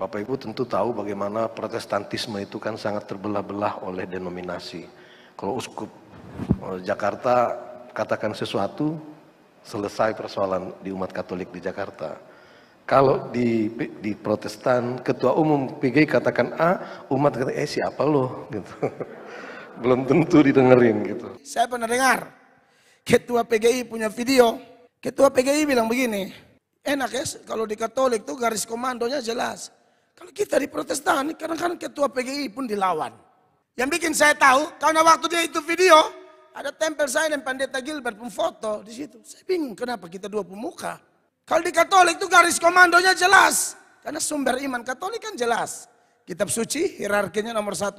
Bapak Ibu tentu tahu bagaimana Protestantisme itu kan sangat terbelah-belah oleh denominasi. Kalau uskup Jakarta katakan sesuatu, selesai persoalan di umat Katolik di Jakarta. Kalau di Protestan, ketua umum PGI katakan A, umat kata siapa lo gitu. Belum tentu didengerin gitu. Saya pernah dengar ketua PGI punya video. Ketua PGI bilang begini, enak ya kalau di Katolik tuh garis komandonya jelas. Kalau kita di Protestan, kadang-kadang ketua PGI pun dilawan. Yang bikin saya tahu, karena waktu dia itu video, ada tempel saya dan Pendeta Gilbert pun foto di situ. Saya bingung kenapa kita dua pemuka. Kalau di Katolik itu garis komandonya jelas. Karena sumber iman Katolik kan jelas. Kitab suci, hierarkinya nomor 1,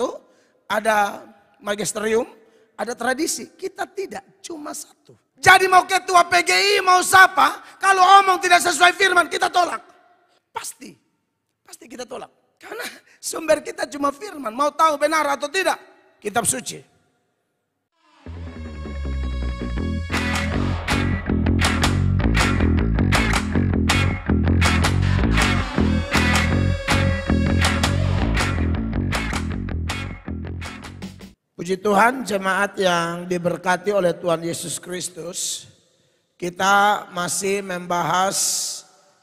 ada magisterium, ada tradisi. Kita tidak, cuma satu. Jadi mau ketua PGI, mau siapa, kalau omong tidak sesuai firman, kita tolak. Pasti kita tolak. Karena sumber kita cuma firman, mau tahu benar atau tidak, kitab suci. Puji Tuhan, jemaat yang diberkati oleh Tuhan Yesus Kristus. Kita masih membahas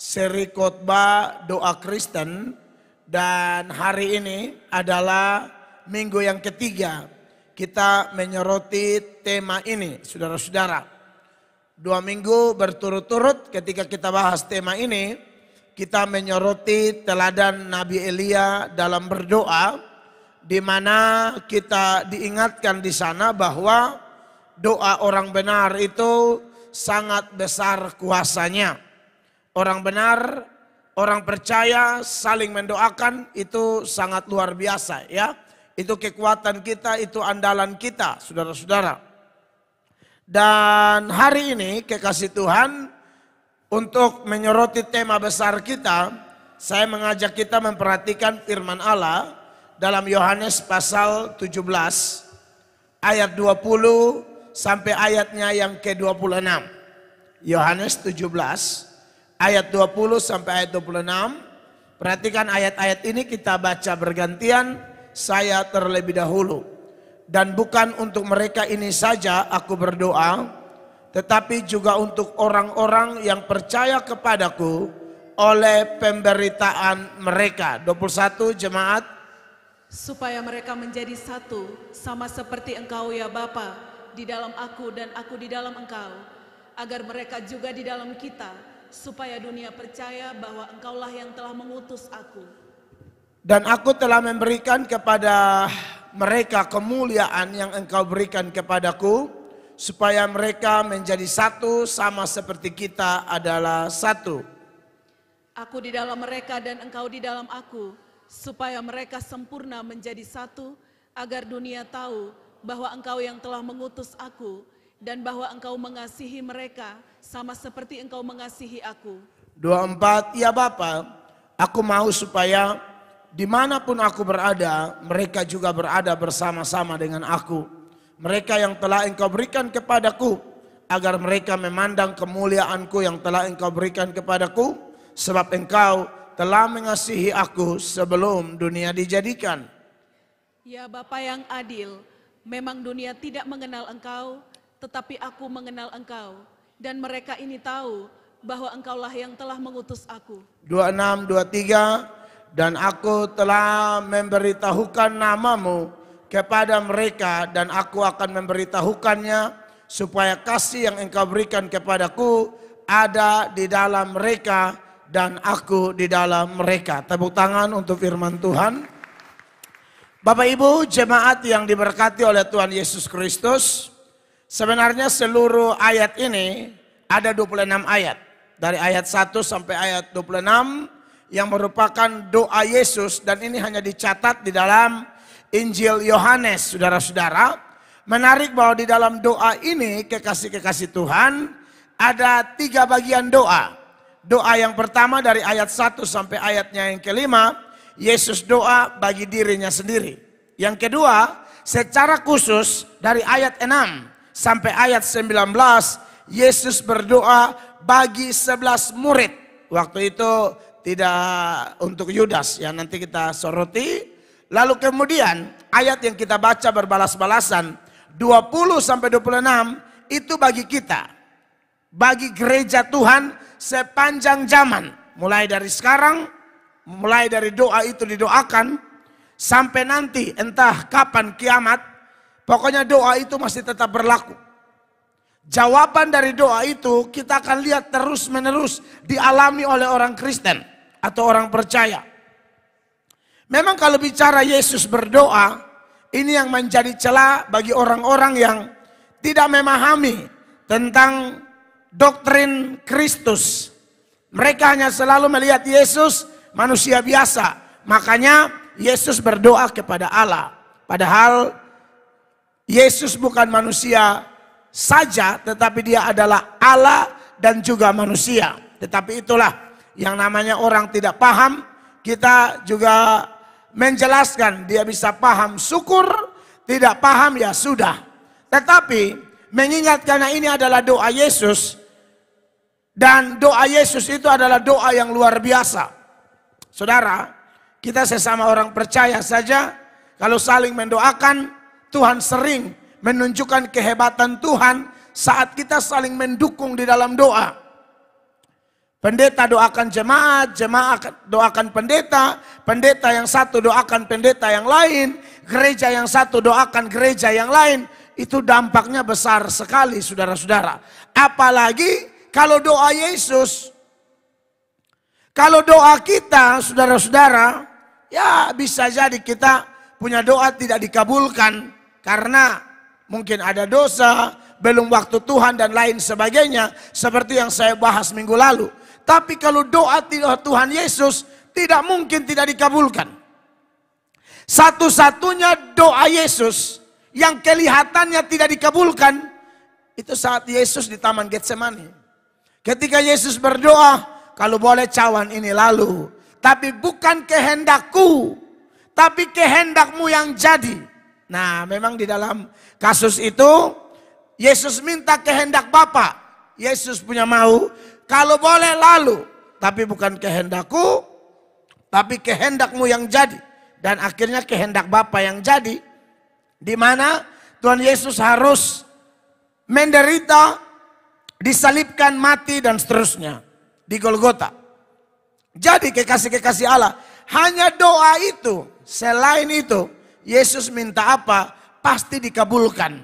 seri khotbah doa Kristen. Dan hari ini adalah minggu yang ketiga. Kita menyoroti tema ini, saudara-saudara. 2 minggu berturut-turut ketika kita bahas tema ini. Kita menyoroti teladan Nabi Elia dalam berdoa. Di mana kita diingatkan di sana bahwa doa orang benar itu sangat besar kuasanya. Orang benar, orang percaya saling mendoakan itu sangat luar biasa ya. Itu kekuatan kita, itu andalan kita saudara-saudara. Dan hari ini kekasih Tuhan untuk menyoroti tema besar kita, saya mengajak kita memperhatikan firman Allah dalam Yohanes pasal 17 ayat 20 sampai ayatnya yang ke-26. Yohanes 17 ayat 20 sampai ayat 26. Perhatikan ayat-ayat ini kita baca bergantian, saya terlebih dahulu. Dan bukan untuk mereka ini saja aku berdoa, tetapi juga untuk orang-orang yang percaya kepadaku oleh pemberitaan mereka. 21 jemaat. Supaya mereka menjadi satu, sama seperti Engkau ya Bapa, di dalam aku dan aku di dalam Engkau, agar mereka juga di dalam kita, supaya dunia percaya bahwa Engkaulah yang telah mengutus aku. Dan aku telah memberikan kepada mereka kemuliaan yang Engkau berikan kepadaku, supaya mereka menjadi satu sama seperti kita adalah satu. Aku di dalam mereka dan Engkau di dalam aku, supaya mereka sempurna menjadi satu, agar dunia tahu bahwa Engkau yang telah mengutus aku, dan bahwa Engkau mengasihi mereka sama seperti Engkau mengasihi aku. 24, ya Bapa, aku mau supaya dimanapun aku berada, mereka juga berada bersama-sama dengan aku. Mereka yang telah Engkau berikan kepadaku, agar mereka memandang kemuliaanku yang telah Engkau berikan kepadaku, sebab Engkau telah mengasihi aku sebelum dunia dijadikan. Ya Bapa yang adil, memang dunia tidak mengenal Engkau, tetapi aku mengenal Engkau, dan mereka ini tahu bahwa Engkaulah yang telah mengutus aku. 26, 23, dan aku telah memberitahukan namamu kepada mereka, dan aku akan memberitahukannya, supaya kasih yang Engkau berikan kepadaku ada di dalam mereka, dan aku di dalam mereka. Tepuk tangan untuk firman Tuhan. Bapak Ibu jemaat yang diberkati oleh Tuhan Yesus Kristus. Sebenarnya seluruh ayat ini ada 26 ayat. Dari ayat 1 sampai ayat 26 yang merupakan doa Yesus. Dan ini hanya dicatat di dalam Injil Yohanes saudara-saudara. Menarik bahwa di dalam doa ini kekasih-kekasih Tuhan ada 3 bagian doa. Doa yang pertama dari ayat 1 sampai ayatnya yang kelima, Yesus doa bagi dirinya sendiri. Yang kedua, secara khusus dari ayat 6 sampai ayat 19, Yesus berdoa bagi 11 murid. Waktu itu tidak untuk Yudas ya, nanti kita soroti. Lalu kemudian ayat yang kita baca berbalas-balasan 20 sampai 26 itu bagi kita, bagi gereja Tuhan sepanjang zaman, mulai dari sekarang, mulai dari doa itu didoakan sampai nanti entah kapan kiamat, pokoknya doa itu masih tetap berlaku. Jawaban dari doa itu kita akan lihat terus menerus dialami oleh orang Kristen atau orang percaya. Memang kalau bicara Yesus berdoa, ini yang menjadi celah bagi orang-orang yang tidak memahami tentang doktrin Kristus. Mereka hanya selalu melihat Yesus manusia biasa. Makanya Yesus berdoa kepada Allah. Padahal Yesus bukan manusia saja, tetapi dia adalah Allah dan juga manusia. Tetapi itulah yang namanya orang tidak paham. Kita juga menjelaskan, dia bisa paham syukur, tidak paham ya sudah. Tetapi mengingat karena ini adalah doa Yesus, dan doa Yesus itu adalah doa yang luar biasa. Saudara, kita sesama orang percaya saja kalau saling mendoakan, Tuhan sering menunjukkan kehebatan Tuhan saat kita saling mendukung di dalam doa. Pendeta doakan jemaat, jemaat doakan pendeta, pendeta yang satu doakan pendeta yang lain, gereja yang satu doakan gereja yang lain. Itu dampaknya besar sekali saudara-saudara. Apalagi kalau doa Yesus, kalau doa kita saudara-saudara, ya bisa jadi kita punya doa tidak dikabulkan karena mungkin ada dosa, belum waktu Tuhan dan lain sebagainya, seperti yang saya bahas minggu lalu. Tapi kalau doa Tuhan Yesus tidak mungkin tidak dikabulkan. Satu-satunya doa Yesus yang kelihatannya tidak dikabulkan itu saat Yesus di Taman Getsemani. Ketika Yesus berdoa, kalau boleh cawan ini lalu, tapi bukan kehendakku, tapi kehendakmu yang jadi. Nah, memang di dalam kasus itu Yesus minta kehendak Bapa. Yesus punya mau, kalau boleh lalu, tapi bukan kehendakku, tapi kehendakmu yang jadi. Dan akhirnya kehendak Bapa yang jadi, di mana Tuhan Yesus harus menderita, disalibkan, mati dan seterusnya di Golgota. Jadi kekasih-kekasih Allah, hanya doa itu, selain itu Yesus minta apa pasti dikabulkan.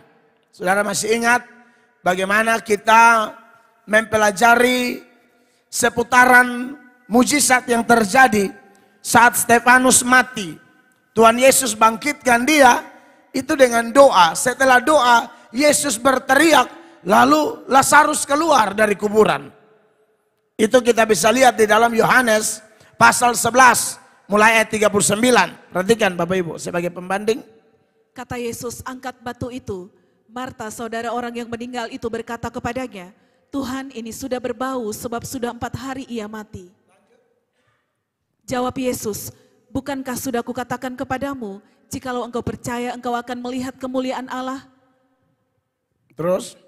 Saudara masih ingat bagaimana kita mempelajari seputaran mujizat yang terjadi saat Stefanus mati. Tuhan Yesus bangkitkan dia itu dengan doa. Setelah doa Yesus berteriak, lalu Lazarus keluar dari kuburan. Itu kita bisa lihat di dalam Yohanes pasal 11 mulai ayat 39. Perhatikan Bapak Ibu sebagai pembanding. Kata Yesus, angkat batu itu. Marta, saudara orang yang meninggal itu berkata kepadanya, Tuhan, ini sudah berbau sebab sudah 4 hari ia mati. Jawab Yesus, bukankah sudah kukatakan kepadamu, jikalau engkau percaya engkau akan melihat kemuliaan Allah? Terus?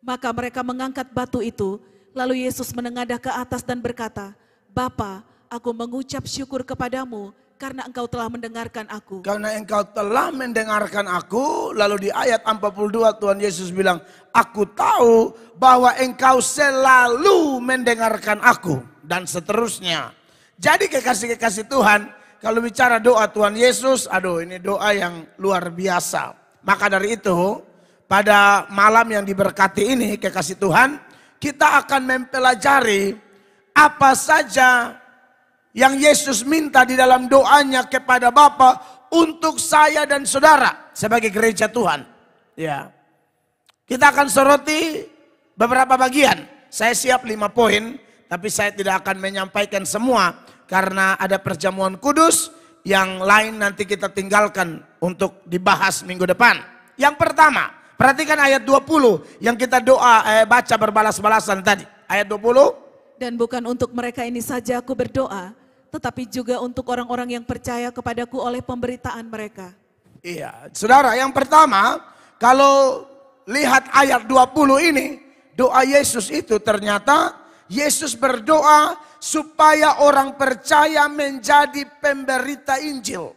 Maka mereka mengangkat batu itu, lalu Yesus menengadah ke atas dan berkata, Bapa, aku mengucap syukur kepadamu karena engkau telah mendengarkan aku. Karena engkau telah mendengarkan aku, lalu di ayat 42 Tuhan Yesus bilang, aku tahu bahwa engkau selalu mendengarkan aku, dan seterusnya. Jadi kekasih-kekasih Tuhan, kalau bicara doa Tuhan Yesus, aduh ini doa yang luar biasa. Maka dari itu, pada malam yang diberkati ini kekasih Tuhan, kita akan mempelajari apa saja yang Yesus minta di dalam doanya kepada Bapa untuk saya dan saudara sebagai gereja Tuhan. Ya. Kita akan soroti beberapa bagian. Saya siap 5 poin, tapi saya tidak akan menyampaikan semua karena ada perjamuan kudus yang lain nanti kita tinggalkan untuk dibahas minggu depan. Yang pertama, perhatikan ayat 20 yang kita baca berbalas-balasan tadi. Ayat 20. Dan bukan untuk mereka ini saja aku berdoa, tetapi juga untuk orang-orang yang percaya kepadaku oleh pemberitaan mereka. Iya, saudara, yang pertama, kalau lihat ayat 20 ini, doa Yesus itu ternyata Yesus berdoa supaya orang percaya menjadi pemberita Injil.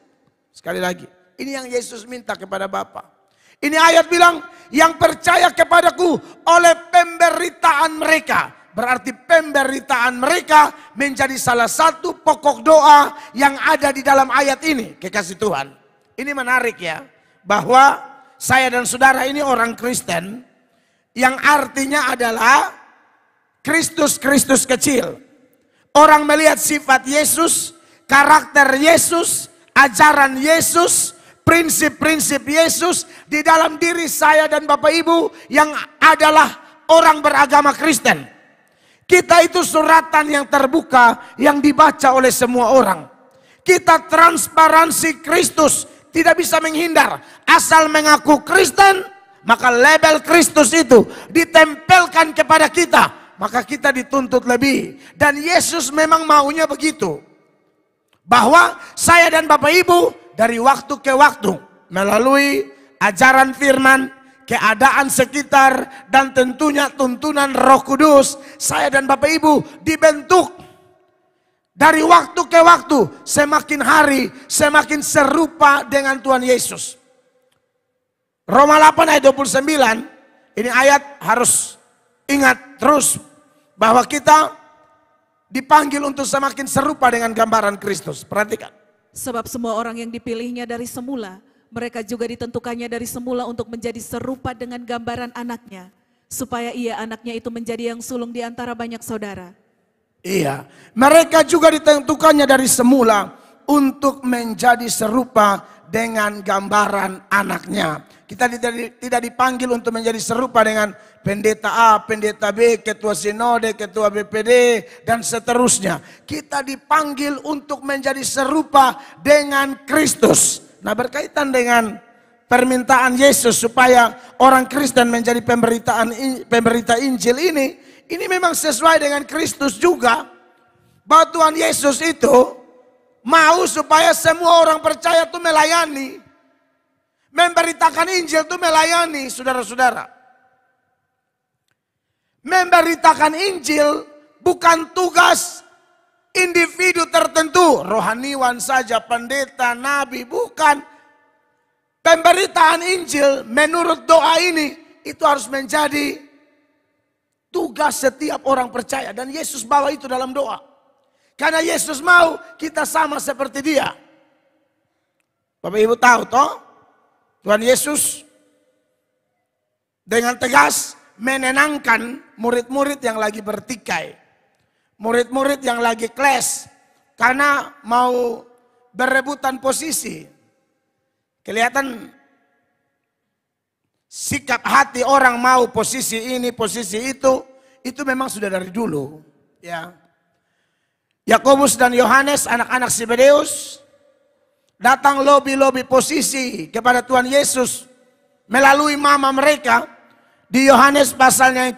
Sekali lagi, ini yang Yesus minta kepada Bapa. Ini ayat bilang, yang percaya kepadaku oleh pemberitaan mereka. Berarti pemberitaan mereka menjadi salah satu pokok doa yang ada di dalam ayat ini. Kekasih Tuhan. Ini menarik ya. Bahwa saya dan saudara ini orang Kristen. Yang artinya adalah Kristus kecil. Orang melihat sifat Yesus, karakter Yesus, ajaran Yesus, prinsip-prinsip Yesus di dalam diri saya dan Bapak Ibu yang adalah orang beragama Kristen. Kita itu suratan yang terbuka yang dibaca oleh semua orang. Kita transparansi Kristus, tidak bisa menghindar. Asal mengaku Kristen, maka label Kristus itu ditempelkan kepada kita. Maka kita dituntut lebih. Dan Yesus memang maunya begitu. Bahwa saya dan Bapak Ibu dari waktu ke waktu melalui ajaran firman, keadaan sekitar, dan tentunya tuntunan Roh Kudus, saya dan Bapak Ibu dibentuk dari waktu ke waktu, semakin hari semakin serupa dengan Tuhan Yesus. Roma 8 ayat 29, ini ayat harus ingat terus bahwa kita dipanggil untuk semakin serupa dengan gambaran Kristus. Perhatikan. Sebab semua orang yang dipilihnya dari semula, mereka juga ditentukannya dari semula untuk menjadi serupa dengan gambaran anaknya, supaya ia anaknya itu menjadi yang sulung di antara banyak saudara. Iya, mereka juga ditentukannya dari semula untuk menjadi serupa dengan gambaran anaknya. Kita tidak dipanggil untuk menjadi serupa dengan pendeta A, pendeta B, ketua sinode, ketua BPD, dan seterusnya. Kita dipanggil untuk menjadi serupa dengan Kristus. Nah, berkaitan dengan permintaan Yesus supaya orang Kristen menjadi pemberita Injil ini memang sesuai dengan Kristus juga. Bahwa Tuhan Yesus itu mau supaya semua orang percaya itu melayani. Memberitakan Injil itu melayani, saudara-saudara. Memberitakan Injil bukan tugas individu tertentu. Rohaniwan saja, pendeta, nabi, bukan. Pemberitaan Injil menurut doa ini itu harus menjadi tugas setiap orang percaya. Dan Yesus bawa itu dalam doa. Karena Yesus mau kita sama seperti dia. Bapak Ibu tahu toh? Tuhan Yesus dengan tegas menenangkan murid-murid yang lagi bertikai. Murid-murid yang lagi clash. Karena mau berebutan posisi. Kelihatan sikap hati orang mau posisi ini, posisi itu memang sudah dari dulu. Ya. Yakobus dan Yohanes, anak-anak Zebedeus, datang lobi-lobi posisi kepada Tuhan Yesus melalui mama mereka di Yohanes pasalnya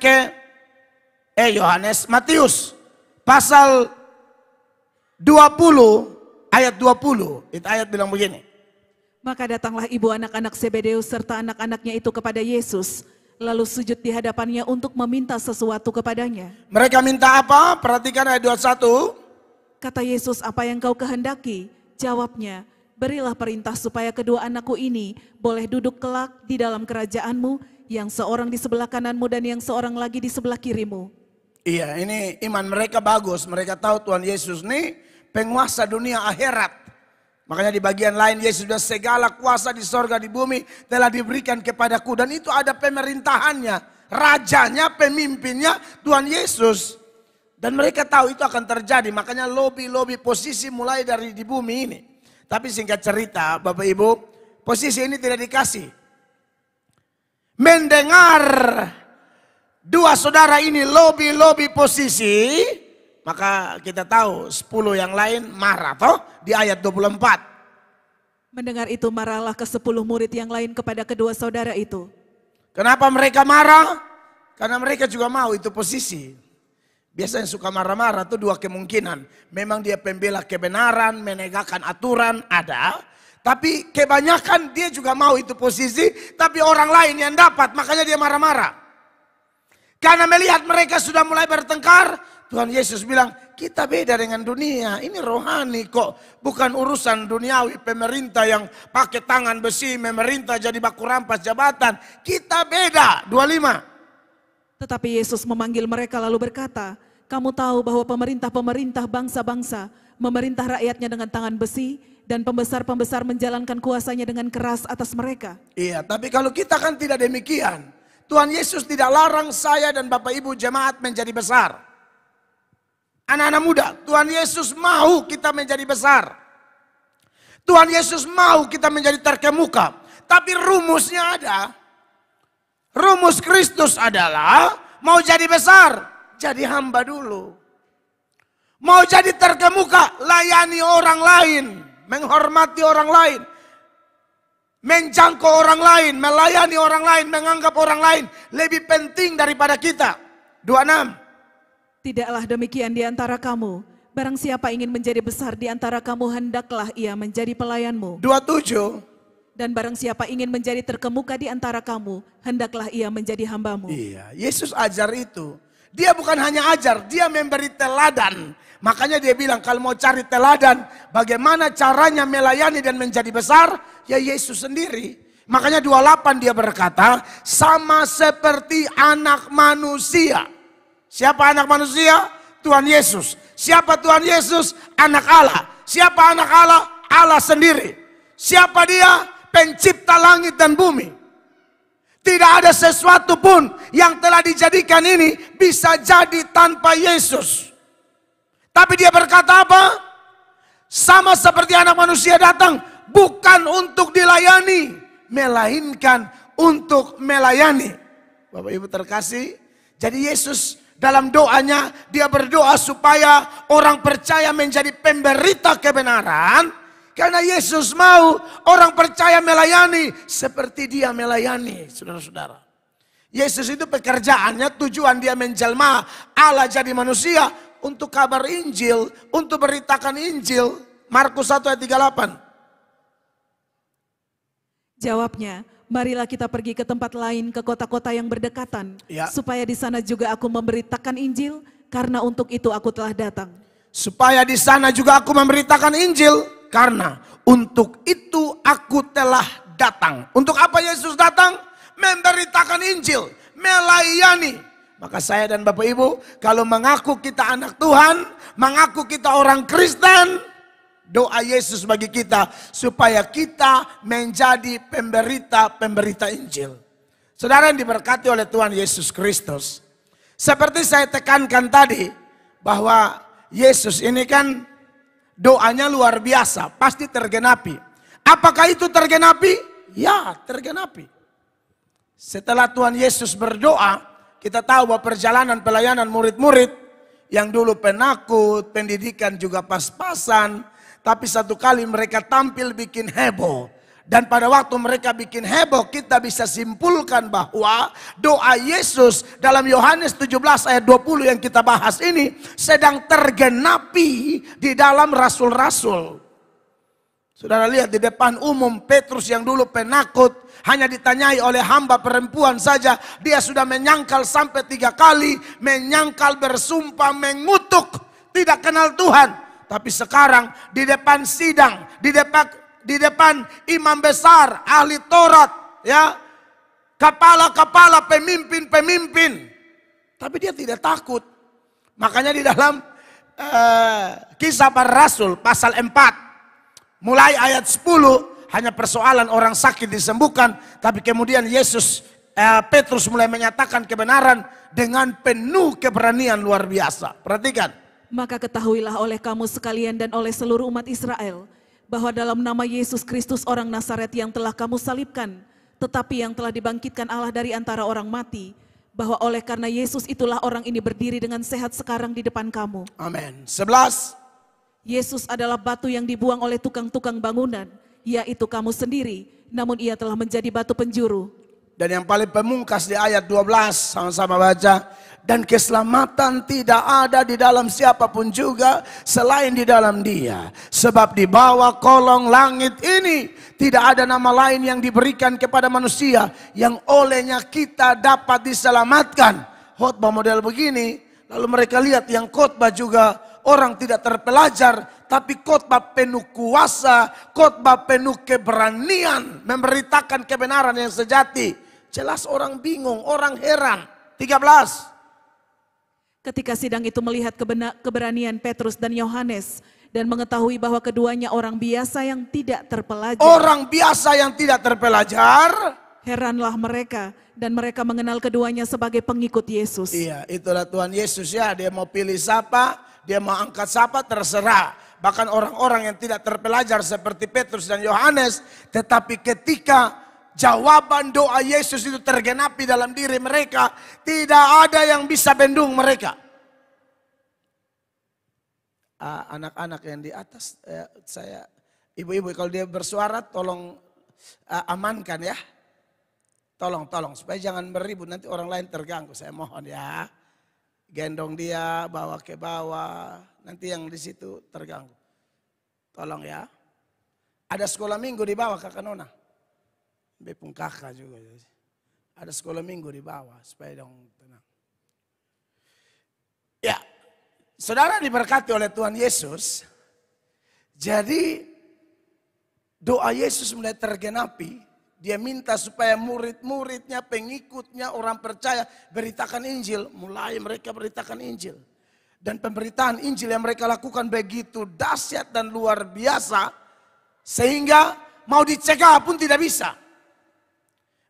Matius pasal 20 ayat 20. Itu ayat bilang begini. Maka datanglah ibu anak-anak Zebedeus serta anak-anaknya itu kepada Yesus, lalu sujud di hadapannya untuk meminta sesuatu kepadanya. Mereka minta apa? Perhatikan ayat 21. Kata Yesus, apa yang kau kehendaki? Jawabnya, berilah perintah supaya kedua anakku ini boleh duduk kelak di dalam kerajaanmu, yang seorang di sebelah kananmu dan yang seorang lagi di sebelah kirimu. Iya, ini iman mereka bagus. Mereka tahu Tuhan Yesus ini penguasa dunia akhirat. Makanya di bagian lain Yesus sudah segala kuasa di sorga di bumi telah diberikan kepadaku. Dan itu ada pemerintahannya, rajanya, pemimpinnya Tuhan Yesus. Dan mereka tahu itu akan terjadi. Makanya lobi-lobi posisi mulai dari di bumi ini. Tapi singkat cerita Bapak Ibu, posisi ini tidak dikasih. Mendengar dua saudara ini lobi-lobi posisi, maka kita tahu 10 yang lain marah toh di ayat 24. Mendengar itu marahlah ke-10 murid yang lain kepada kedua saudara itu. Kenapa mereka marah? Karena mereka juga mau itu posisi. Biasanya suka marah-marah itu dua kemungkinan. Memang dia pembela kebenaran, menegakkan aturan, ada. Tapi kebanyakan dia juga mau itu posisi, tapi orang lain yang dapat, makanya dia marah-marah. Karena melihat mereka sudah mulai bertengkar, Tuhan Yesus bilang, kita beda dengan dunia. Ini rohani kok. Bukan urusan duniawi, pemerintah yang pakai tangan besi, pemerintah jadi baku rampas jabatan. Kita beda. 25. Tetapi Yesus memanggil mereka lalu berkata, kamu tahu bahwa pemerintah-pemerintah bangsa-bangsa memerintah rakyatnya dengan tangan besi, dan pembesar-pembesar menjalankan kuasanya dengan keras atas mereka. Iya, tapi kalau kita kan tidak demikian. Tuhan Yesus tidak larang saya dan Bapak Ibu jemaat menjadi besar. Anak-anak muda, Tuhan Yesus mau kita menjadi besar. Tuhan Yesus mau kita menjadi terkemuka. Tapi rumusnya ada. Rumus Kristus adalah mau jadi besar, jadi hamba dulu. Mau jadi terkemuka, layani orang lain, menghormati orang lain, menjangkau orang lain, melayani orang lain, menganggap orang lain lebih penting daripada kita. 26. Tidaklah demikian di antara kamu. Barang siapa ingin menjadi besar di antara kamu, hendaklah ia menjadi pelayanmu. 27. Dan barang siapa ingin menjadi terkemuka di antara kamu, hendaklah ia menjadi hambamu. Iya, Yesus ajar itu. Dia bukan hanya ajar, dia memberi teladan. Makanya dia bilang kalau mau cari teladan, bagaimana caranya melayani dan menjadi besar, ya Yesus sendiri. Makanya 28 dia berkata, sama seperti anak manusia. Siapa anak manusia? Tuhan Yesus. Siapa Tuhan Yesus? Anak Allah. Siapa anak Allah? Allah sendiri. Siapa dia? Pencipta langit dan bumi. Tidak ada sesuatu pun yang telah dijadikan ini bisa jadi tanpa Yesus. Tapi dia berkata apa? Sama seperti anak manusia datang bukan untuk dilayani, melainkan untuk melayani. Bapak Ibu terkasih, jadi Yesus dalam doanya dia berdoa supaya orang percaya menjadi pemberita kebenaran. Karena Yesus mau orang percaya melayani seperti dia melayani, saudara-saudara. Yesus itu pekerjaannya, tujuan dia menjelma Allah jadi manusia untuk kabar Injil, untuk beritakan Injil. Markus 1 ayat 38. Jawabnya, marilah kita pergi ke tempat lain, ke kota-kota yang berdekatan, Ya. supaya di sana juga aku memberitakan Injil, karena untuk itu aku telah datang. Supaya di sana juga aku memberitakan Injil, karena untuk itu aku telah datang. Untuk apa Yesus datang? Memberitakan Injil, melayani. Maka saya dan Bapak Ibu, kalau mengaku kita anak Tuhan, mengaku kita orang Kristen, doa Yesus bagi kita supaya kita menjadi pemberita-pemberita Injil. Saudara yang diberkati oleh Tuhan Yesus Kristus. Seperti saya tekankan tadi bahwa Yesus ini kan doanya luar biasa, pasti tergenapi. Apakah itu tergenapi? Ya, tergenapi. Setelah Tuhan Yesus berdoa, kita tahu bahwa perjalanan pelayanan murid-murid yang dulu penakut, pendidikan juga pas-pasan, tapi satu kali mereka tampil bikin heboh. Dan pada waktu mereka bikin heboh, kita bisa simpulkan bahwa doa Yesus dalam Yohanes 17 ayat 20 yang kita bahas ini sedang tergenapi di dalam rasul-rasul. Saudara lihat di depan umum Petrus yang dulu penakut, hanya ditanyai oleh hamba perempuan saja, dia sudah menyangkal sampai 3 kali, menyangkal, bersumpah, mengutuk, tidak kenal Tuhan. Tapi sekarang di depan sidang, di depan imam besar, ahli Taurat, ya, kepala-kepala, pemimpin-pemimpin, tapi dia tidak takut. Makanya di dalam Kisah Para Rasul pasal 4, mulai ayat 10, hanya persoalan orang sakit disembuhkan, tapi kemudian Petrus mulai menyatakan kebenaran dengan penuh keberanian luar biasa. Perhatikan. Maka ketahuilah oleh kamu sekalian dan oleh seluruh umat Israel, bahwa dalam nama Yesus Kristus orang Nazaret yang telah kamu salibkan, tetapi yang telah dibangkitkan Allah dari antara orang mati, bahwa oleh karena Yesus itulah orang ini berdiri dengan sehat sekarang di depan kamu. Amin. 11. Yesus adalah batu yang dibuang oleh tukang-tukang bangunan, yaitu kamu sendiri, namun ia telah menjadi batu penjuru. Dan yang paling pemungkas di ayat 12, sama-sama baca. Dan keselamatan tidak ada di dalam siapapun juga selain di dalam Dia. Sebab di bawah kolong langit ini tidak ada nama lain yang diberikan kepada manusia yang olehnya kita dapat diselamatkan. Khotbah model begini Lalu mereka lihat yang khotbah juga orang tidak terpelajar, tapi khotbah penuh kuasa, khotbah penuh keberanian, memberitakan kebenaran yang sejati. Jelas orang bingung, orang heran. 13. Ketika sidang itu melihat keberanian Petrus dan Yohanes dan mengetahui bahwa keduanya orang biasa yang tidak terpelajar. Orang biasa yang tidak terpelajar. Heranlah mereka dan mereka mengenal keduanya sebagai pengikut Yesus. Iya, itulah Tuhan Yesus ya. Dia mau pilih siapa, dia mau angkat siapa, terserah. Bahkan orang-orang yang tidak terpelajar seperti Petrus dan Yohanes, tetapi ketika jawaban doa Yesus itu tergenapi dalam diri mereka, tidak ada yang bisa bendung mereka. Anak-anak yang di atas, saya, ibu-ibu kalau dia bersuara tolong amankan ya. Tolong, supaya jangan beribut, nanti orang lain terganggu, saya mohon ya. Gendong dia, bawa ke bawah, nanti yang di situ terganggu. Tolong ya. Ada sekolah minggu di bawah Kakak Nona. Bepung kakak juga. Ada sekolah minggu di bawah supaya dong tenang. Ya, saudara diberkati oleh Tuhan Yesus. Jadi doa Yesus mulai tergenapi. Dia minta supaya murid-muridnya, pengikutnya, orang percaya beritakan Injil. Mulai mereka beritakan Injil. Dan pemberitaan Injil yang mereka lakukan begitu dahsyat dan luar biasa. Sehingga mau dicegah pun tidak bisa.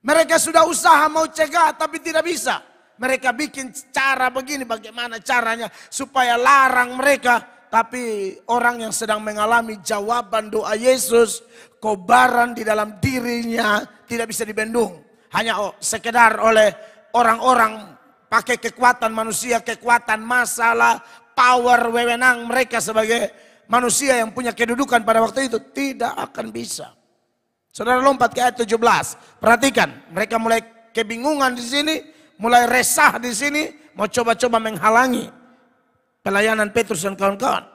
Mereka sudah usaha mau cegah tapi tidak bisa. Mereka bikin cara begini, bagaimana caranya supaya larang mereka. Tapi orang yang sedang mengalami jawaban doa Yesus, kobaran di dalam dirinya tidak bisa dibendung. Hanya sekedar oleh orang-orang pakai kekuatan manusia, kekuatan masalah, power, wewenang mereka sebagai manusia yang punya kedudukan pada waktu itu tidak akan bisa. Saudara lompat ke ayat 17. Perhatikan, mereka mulai kebingungan di sini, mulai resah di sini, mau coba-coba menghalangi pelayanan Petrus dan kawan-kawan.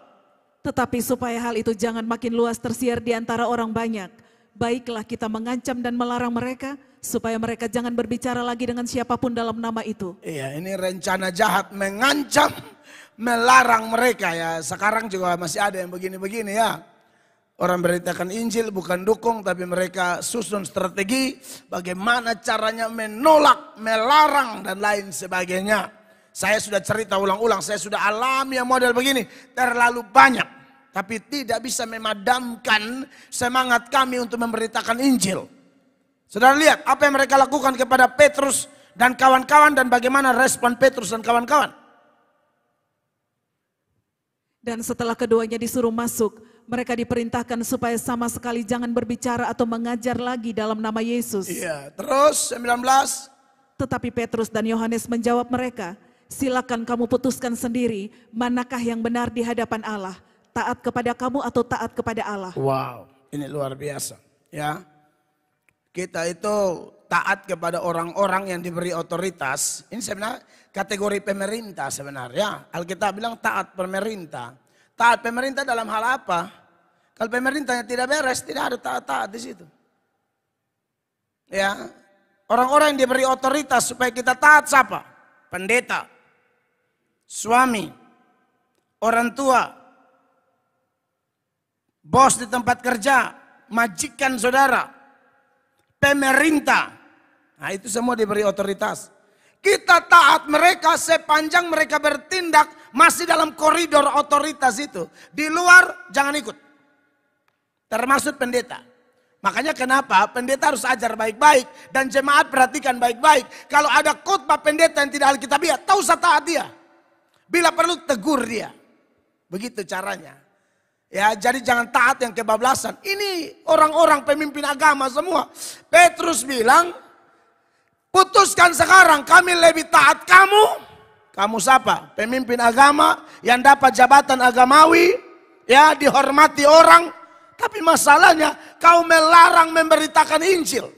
Tetapi supaya hal itu jangan makin luas tersiar di antara orang banyak, baiklah kita mengancam dan melarang mereka supaya mereka jangan berbicara lagi dengan siapapun dalam nama itu. Iya, ini rencana jahat mengancam, melarang mereka ya. Sekarang juga masih ada yang begini-begini ya. Orang beritakan Injil bukan dukung, tapi mereka susun strategi bagaimana caranya menolak, melarang dan lain sebagainya. Saya sudah cerita ulang-ulang, saya sudah alami yang model begini terlalu banyak. Tapi tidak bisa memadamkan semangat kami untuk memberitakan Injil. Saudara lihat apa yang mereka lakukan kepada Petrus dan kawan-kawan dan bagaimana respon Petrus dan kawan-kawan. Dan setelah keduanya disuruh masuk, mereka diperintahkan supaya sama sekali jangan berbicara atau mengajar lagi dalam nama Yesus. Iya, terus 19. Tetapi Petrus dan Yohanes menjawab mereka, silakan kamu putuskan sendiri manakah yang benar di hadapan Allah, taat kepada kamu atau taat kepada Allah. Wow, ini luar biasa ya. Kita itu taat kepada orang-orang yang diberi otoritas. Ini sebenarnya kategori pemerintah sebenarnya. Alkitab bilang taat pemerintah. Taat pemerintah dalam hal apa? Kalau pemerintahnya tidak beres, tidak ada taat-taat di situ. Ya, orang-orang yang diberi otoritas supaya kita taat siapa? Pendeta, suami, orang tua, bos di tempat kerja, majikan saudara, pemerintah. Nah itu semua diberi otoritas. Kita taat mereka sepanjang mereka bertindak masih dalam koridor otoritas itu. Di luar jangan ikut. Termasuk pendeta. Makanya kenapa pendeta harus ajar baik-baik dan jemaat perhatikan baik-baik. Kalau ada khotbah pendeta yang tidak alkitabiah, tahu usah taat dia. Bila perlu tegur dia. Begitu caranya. Ya, jadi jangan taat yang kebablasan. Ini orang-orang pemimpin agama semua. Petrus bilang, putuskan sekarang kami lebih taat kamu. Kamu siapa? Pemimpin agama yang dapat jabatan agamawi, ya dihormati orang. Tapi masalahnya kau melarang memberitakan Injil.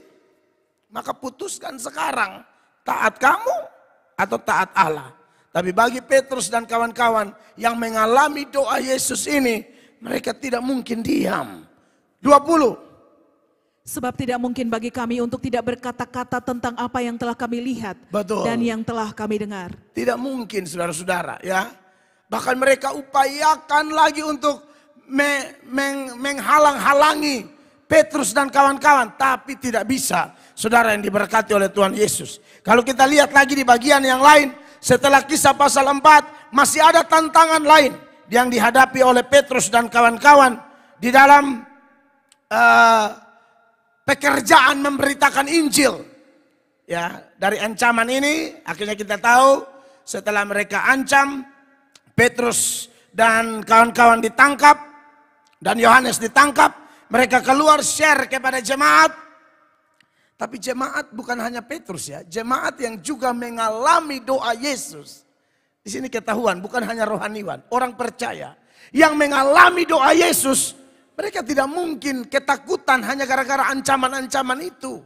Maka putuskan sekarang taat kamu atau taat Allah. Tapi bagi Petrus dan kawan-kawan yang mengalami doa Yesus ini, mereka tidak mungkin diam. 20. Sebab tidak mungkin bagi kami untuk tidak berkata-kata tentang apa yang telah kami lihat Betul. dan yang telah kami dengar. Tidak mungkin saudara-saudara ya. Bahkan mereka upayakan lagi untuk menghalang-halangi Petrus dan kawan-kawan. Tapi tidak bisa, saudara yang diberkati oleh Tuhan Yesus. Kalau kita lihat lagi di bagian yang lain, setelah kisah pasal 4, masih ada tantangan lain yang dihadapi oleh Petrus dan kawan-kawan di dalam pekerjaan memberitakan Injil. Ya, dari ancaman ini akhirnya kita tahu setelah mereka ancam, Petrus dan kawan-kawan ditangkap dan Yohanes ditangkap, mereka keluar share kepada jemaat. Tapi jemaat bukan hanya Petrus ya, jemaat yang juga mengalami doa Yesus. Di sini ketahuan bukan hanya rohaniwan, orang percaya yang mengalami doa Yesus. Mereka tidak mungkin ketakutan hanya gara-gara ancaman-ancaman itu.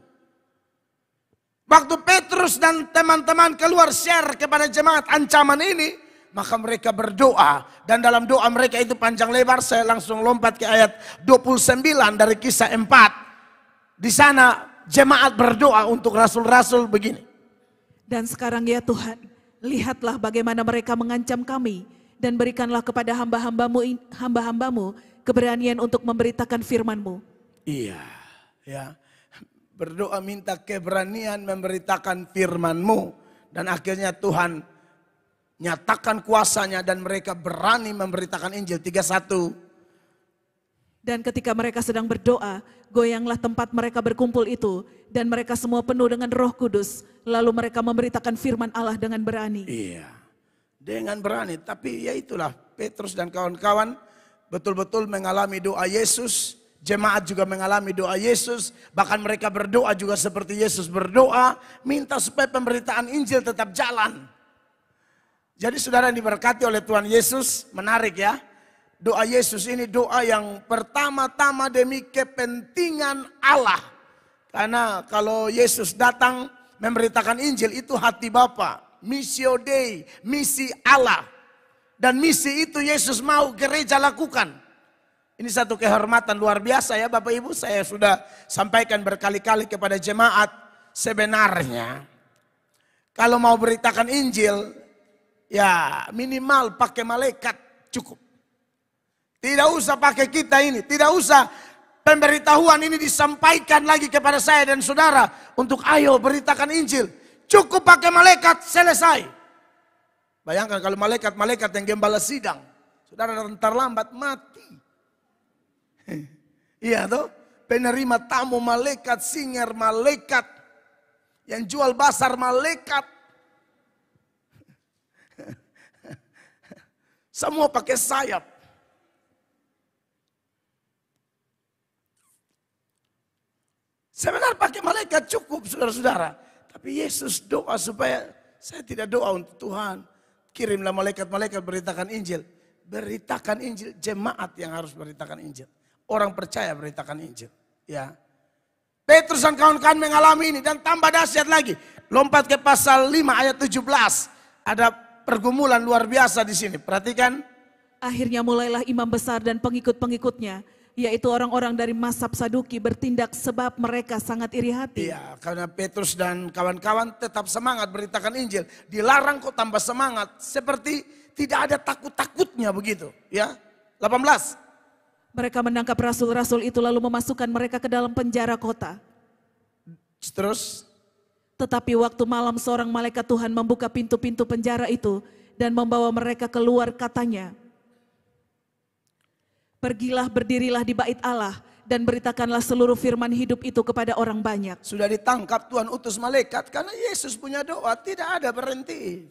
Waktu Petrus dan teman-teman keluar share kepada jemaat ancaman ini, maka mereka berdoa. Dan dalam doa mereka itu panjang lebar, saya langsung lompat ke ayat 29 dari kisah 4. Di sana jemaat berdoa untuk rasul-rasul begini. Dan sekarang ya Tuhan, lihatlah bagaimana mereka mengancam kami, dan berikanlah kepada hamba-hambamu keberanian untuk memberitakan firman-Mu. Iya, ya. Berdoa minta keberanian memberitakan firman-Mu. Dan akhirnya Tuhan nyatakan kuasanya dan mereka berani memberitakan Injil. 31. Dan ketika mereka sedang berdoa, goyanglah tempat mereka berkumpul itu, dan mereka semua penuh dengan Roh Kudus. Lalu mereka memberitakan firman Allah dengan berani. Iya, dengan berani. Tapi ya itulah, Petrus dan kawan-kawan betul-betul mengalami doa Yesus. Jemaat juga mengalami doa Yesus. Bahkan mereka berdoa juga seperti Yesus berdoa. Minta supaya pemberitaan Injil tetap jalan. Jadi saudara yang diberkati oleh Tuhan Yesus, menarik ya. Doa Yesus ini doa yang pertama-tama demi kepentingan Allah. Karena kalau Yesus datang memberitakan Injil itu hati Bapa. Missio Dei, misi Allah. Dan misi itu Yesus mau gereja lakukan. Ini satu kehormatan luar biasa ya Bapak Ibu. Saya sudah sampaikan berkali-kali kepada jemaat. Sebenarnya kalau mau beritakan Injil, ya minimal pakai malaikat cukup. Tidak usah pakai kita ini. Tidak usah pemberitahuan ini disampaikan lagi kepada saya dan saudara. Untuk ayo beritakan Injil. Cukup pakai malaikat, selesai. Bayangkan kalau malaikat-malaikat yang gembala sidang. Saudara datang terlambat, mati. Iya toh? Penerima tamu malaikat, singer malaikat. Yang jual basar malaikat. Semua pakai sayap. Sebenarnya pakai malaikat cukup saudara-saudara. Tapi Yesus doa supaya saya tidak doa untuk Tuhan. Kirimlah malaikat-malaikat beritakan Injil. Beritakan Injil, jemaat yang harus beritakan Injil. Orang percaya beritakan Injil. Ya. Petrus dan kawan-kawan mengalami ini dan tambah dahsyat lagi. Lompat ke pasal 5 ayat 17. Ada pergumulan luar biasa di sini. Perhatikan. Akhirnya mulailah imam besar dan pengikut-pengikutnya, yaitu orang-orang dari mazhab Saduki bertindak sebab mereka sangat iri hati. Iya, karena Petrus dan kawan-kawan tetap semangat beritakan Injil. Dilarang kok tambah semangat. Seperti tidak ada takut-takutnya begitu. Ya, 18. Mereka menangkap rasul-rasul itu lalu memasukkan mereka ke dalam penjara kota. Terus. Tetapi waktu malam seorang malaikat Tuhan membuka pintu-pintu penjara itu dan membawa mereka keluar, katanya, pergilah, berdirilah di bait Allah dan beritakanlah seluruh firman hidup itu kepada orang banyak. Sudah ditangkap, Tuhan utus malaikat karena Yesus punya doa, tidak ada berhenti.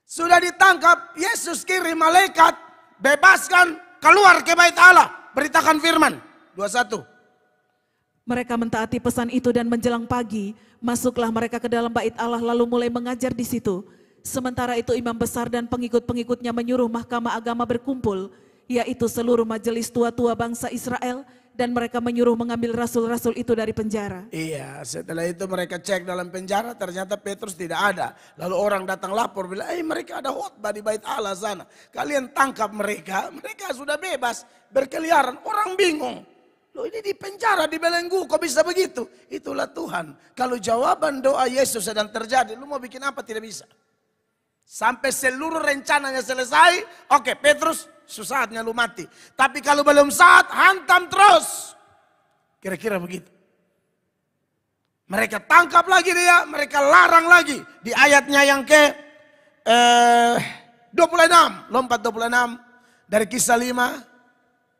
Sudah ditangkap, Yesus kirim malaikat, bebaskan, keluar ke bait Allah, beritakan firman. 21. Mereka mentaati pesan itu dan menjelang pagi, masuklah mereka ke dalam bait Allah lalu mulai mengajar di situ. Sementara itu imam besar dan pengikut-pengikutnya menyuruh mahkamah agama berkumpul, yaitu seluruh majelis tua-tua bangsa Israel, dan mereka menyuruh mengambil rasul-rasul itu dari penjara. Iya, setelah itu mereka cek dalam penjara, ternyata Petrus tidak ada. Lalu orang datang lapor, bilang, mereka ada khotbah di bait Allah sana. Kalian tangkap mereka, mereka sudah bebas, berkeliaran. Orang bingung. Loh ini di penjara, dibelenggu, kok bisa begitu? Itulah Tuhan. Kalau jawaban doa Yesus sedang terjadi, lu mau bikin apa? Tidak bisa. Sampai seluruh rencananya selesai, oke Petrus, saatnya lu mati. Tapi kalau belum saat, hantam terus. Kira-kira begitu. Mereka tangkap lagi dia, mereka larang lagi. Di ayatnya yang ke 26, lompat 26 dari Kisah 5.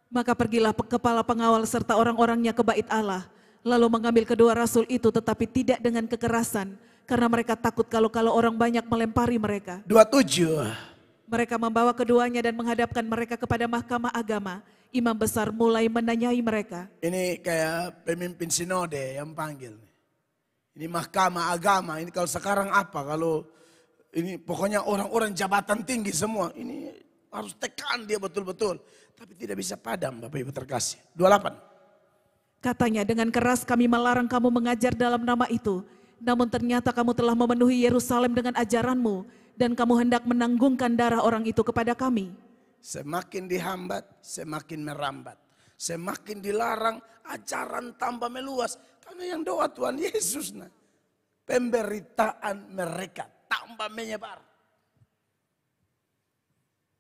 Maka pergilah kepala pengawal serta orang-orangnya ke bait Allah, lalu mengambil kedua rasul itu tetapi tidak dengan kekerasan, karena mereka takut kalau orang banyak melempari mereka. 27. Mereka membawa keduanya dan menghadapkan mereka kepada mahkamah agama. Imam besar mulai menanyai mereka. Ini kayak pemimpin sinode yang panggil. Ini mahkamah agama, ini kalau sekarang apa? Kalau ini pokoknya orang-orang jabatan tinggi semua, ini harus tekan dia betul-betul. Tapi tidak bisa padam Bapak Ibu terkasih. 28. Katanya, dengan keras kami melarang kamu mengajar dalam nama itu. Namun ternyata kamu telah memenuhi Yerusalem dengan ajaranmu. Dan kamu hendak menanggungkan darah orang itu kepada kami. Semakin dihambat, semakin merambat. Semakin dilarang, ajaran tambah meluas. Karena yang doa Tuhan Yesus. Pemberitaan mereka tambah menyebar.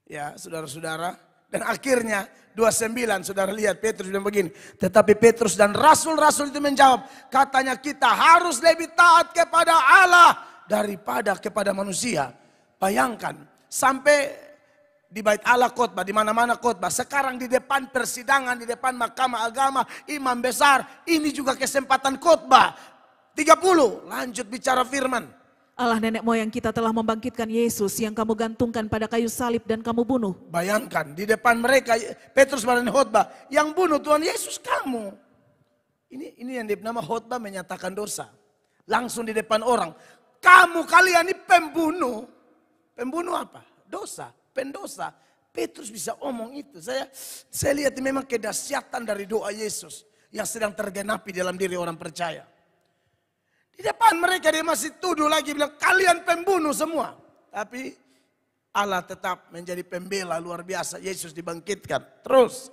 Ya saudara-saudara. Dan akhirnya 29 saudara lihat Petrus bilang begini. Tetapi Petrus dan rasul-rasul itu menjawab. Katanya kita harus lebih taat kepada Allah daripada kepada manusia. Bayangkan sampai di bait Allah khotbah, di mana-mana khotbah. Sekarang di depan persidangan, di depan mahkamah agama, imam besar. Ini juga kesempatan khotbah. 30 lanjut bicara firman. Allah nenek moyang kita telah membangkitkan Yesus yang kamu gantungkan pada kayu salib dan kamu bunuh. Bayangkan di depan mereka Petrus berani khotbah, yang bunuh Tuhan Yesus kamu. Ini yang dinama khotbah menyatakan dosa. Langsung di depan orang. Kamu kalian ini pembunuh. Pembunuh apa? Dosa, pendosa. Petrus bisa omong itu. Saya lihat ini memang kedahsyatan dari doa Yesus yang sedang tergenapi dalam diri orang percaya. Di depan mereka dia masih tuduh lagi bilang kalian pembunuh semua. Tapi Allah tetap menjadi pembela luar biasa. Yesus dibangkitkan. Terus.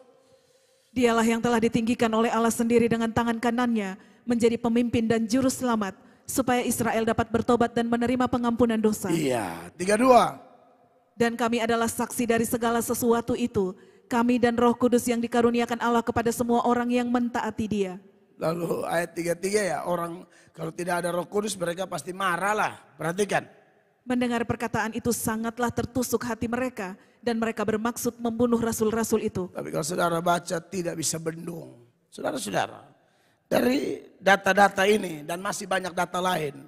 Dialah yang telah ditinggikan oleh Allah sendiri dengan tangan kanannya menjadi pemimpin dan juru selamat supaya Israel dapat bertobat dan menerima pengampunan dosa. Iya, 32. Dan kami adalah saksi dari segala sesuatu itu. Kami dan Roh Kudus yang dikaruniakan Allah kepada semua orang yang mentaati Dia. Lalu ayat 33 ya, orang kalau tidak ada Roh Kudus mereka pasti marah lah. Perhatikan. Mendengar perkataan itu sangatlah tertusuk hati mereka dan mereka bermaksud membunuh rasul-rasul itu. Tapi kalau saudara baca tidak bisa bendung. Saudara-saudara, dari data-data ini dan masih banyak data lain,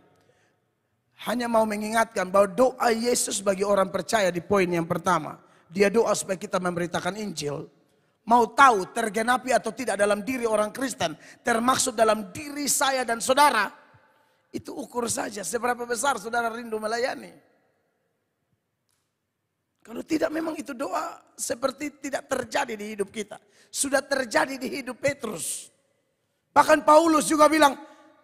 hanya mau mengingatkan bahwa doa Yesus bagi orang percaya di poin yang pertama. Dia doa supaya kita memberitakan Injil. Mau tahu tergenapi atau tidak dalam diri orang Kristen, termaksud dalam diri saya dan saudara, itu ukur saja seberapa besar saudara rindu melayani. Kalau tidak memang itu doa seperti tidak terjadi di hidup kita. Sudah terjadi di hidup Petrus. Bahkan Paulus juga bilang,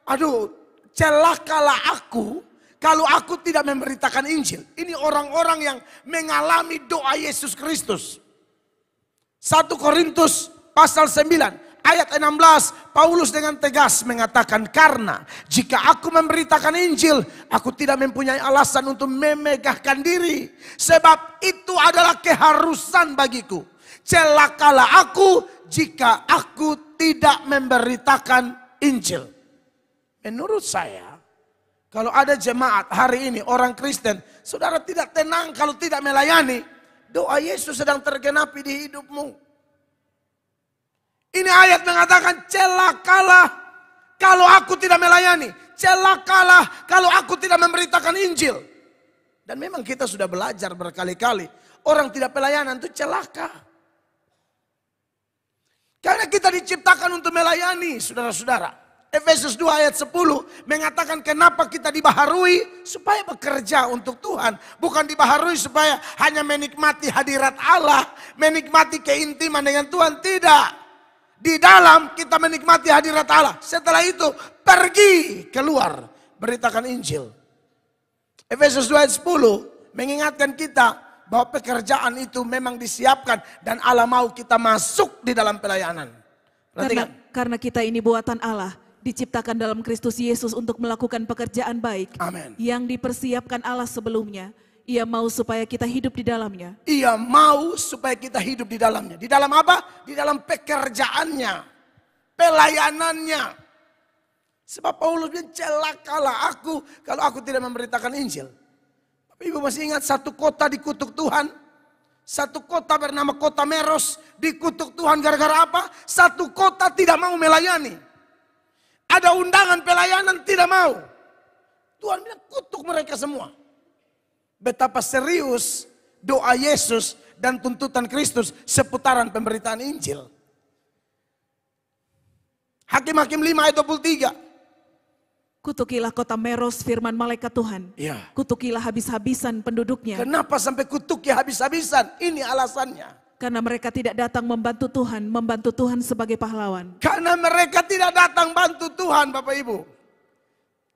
aduh celakalah aku kalau aku tidak memberitakan Injil. Ini orang-orang yang mengalami doa Yesus Kristus. 1 Korintus pasal 9 ayat 16 Paulus dengan tegas mengatakan karena jika aku memberitakan Injil aku tidak mempunyai alasan untuk memegahkan diri sebab itu adalah keharusan bagiku. Celakalah aku jika aku tidak memberitakan Injil. Menurut saya kalau ada jemaat hari ini orang Kristen saudara tidak tenang kalau tidak melayani. Doa Yesus sedang tergenapi di hidupmu. Ini ayat mengatakan celakalah kalau aku tidak melayani. Celakalah kalau aku tidak memberitakan Injil. Dan memang kita sudah belajar berkali-kali. Orang tidak pelayanan itu celaka. Karena kita diciptakan untuk melayani saudara-saudara. Efesus 2 ayat 10 mengatakan kenapa kita dibaharui supaya bekerja untuk Tuhan. Bukan dibaharui supaya hanya menikmati hadirat Allah, menikmati keintiman dengan Tuhan. Tidak. Di dalam kita menikmati hadirat Allah. Setelah itu pergi keluar beritakan Injil. Efesus 2 ayat 10 mengingatkan kita bahwa pekerjaan itu memang disiapkan dan Allah mau kita masuk di dalam pelayanan. Perhatikan. Karena kita ini buatan Allah, diciptakan dalam Kristus Yesus untuk melakukan pekerjaan baik. Amin. Yang dipersiapkan Allah sebelumnya. Ia mau supaya kita hidup di dalamnya. Ia mau supaya kita hidup di dalamnya. Di dalam apa? Di dalam pekerjaannya, pelayanannya. Sebab Paulus bilang, celakalah aku kalau aku tidak memberitakan Injil. Tapi ibu masih ingat satu kota dikutuk Tuhan? Satu kota bernama kota Meros dikutuk Tuhan gara-gara apa? Satu kota tidak mau melayani. Ada undangan pelayanan tidak mau. Tuhan bilang kutuk mereka semua. Betapa serius doa Yesus dan tuntutan Kristus seputaran pemberitaan Injil. Hakim-Hakim 5 ayat 23. Kutukilah kota Meros, firman malaikat Tuhan. Ya. Kutukilah habis-habisan penduduknya. Kenapa sampai kutuknya habis-habisan? Ini alasannya. Karena mereka tidak datang membantu Tuhan sebagai pahlawan. Karena mereka tidak datang bantu Tuhan, Bapak Ibu.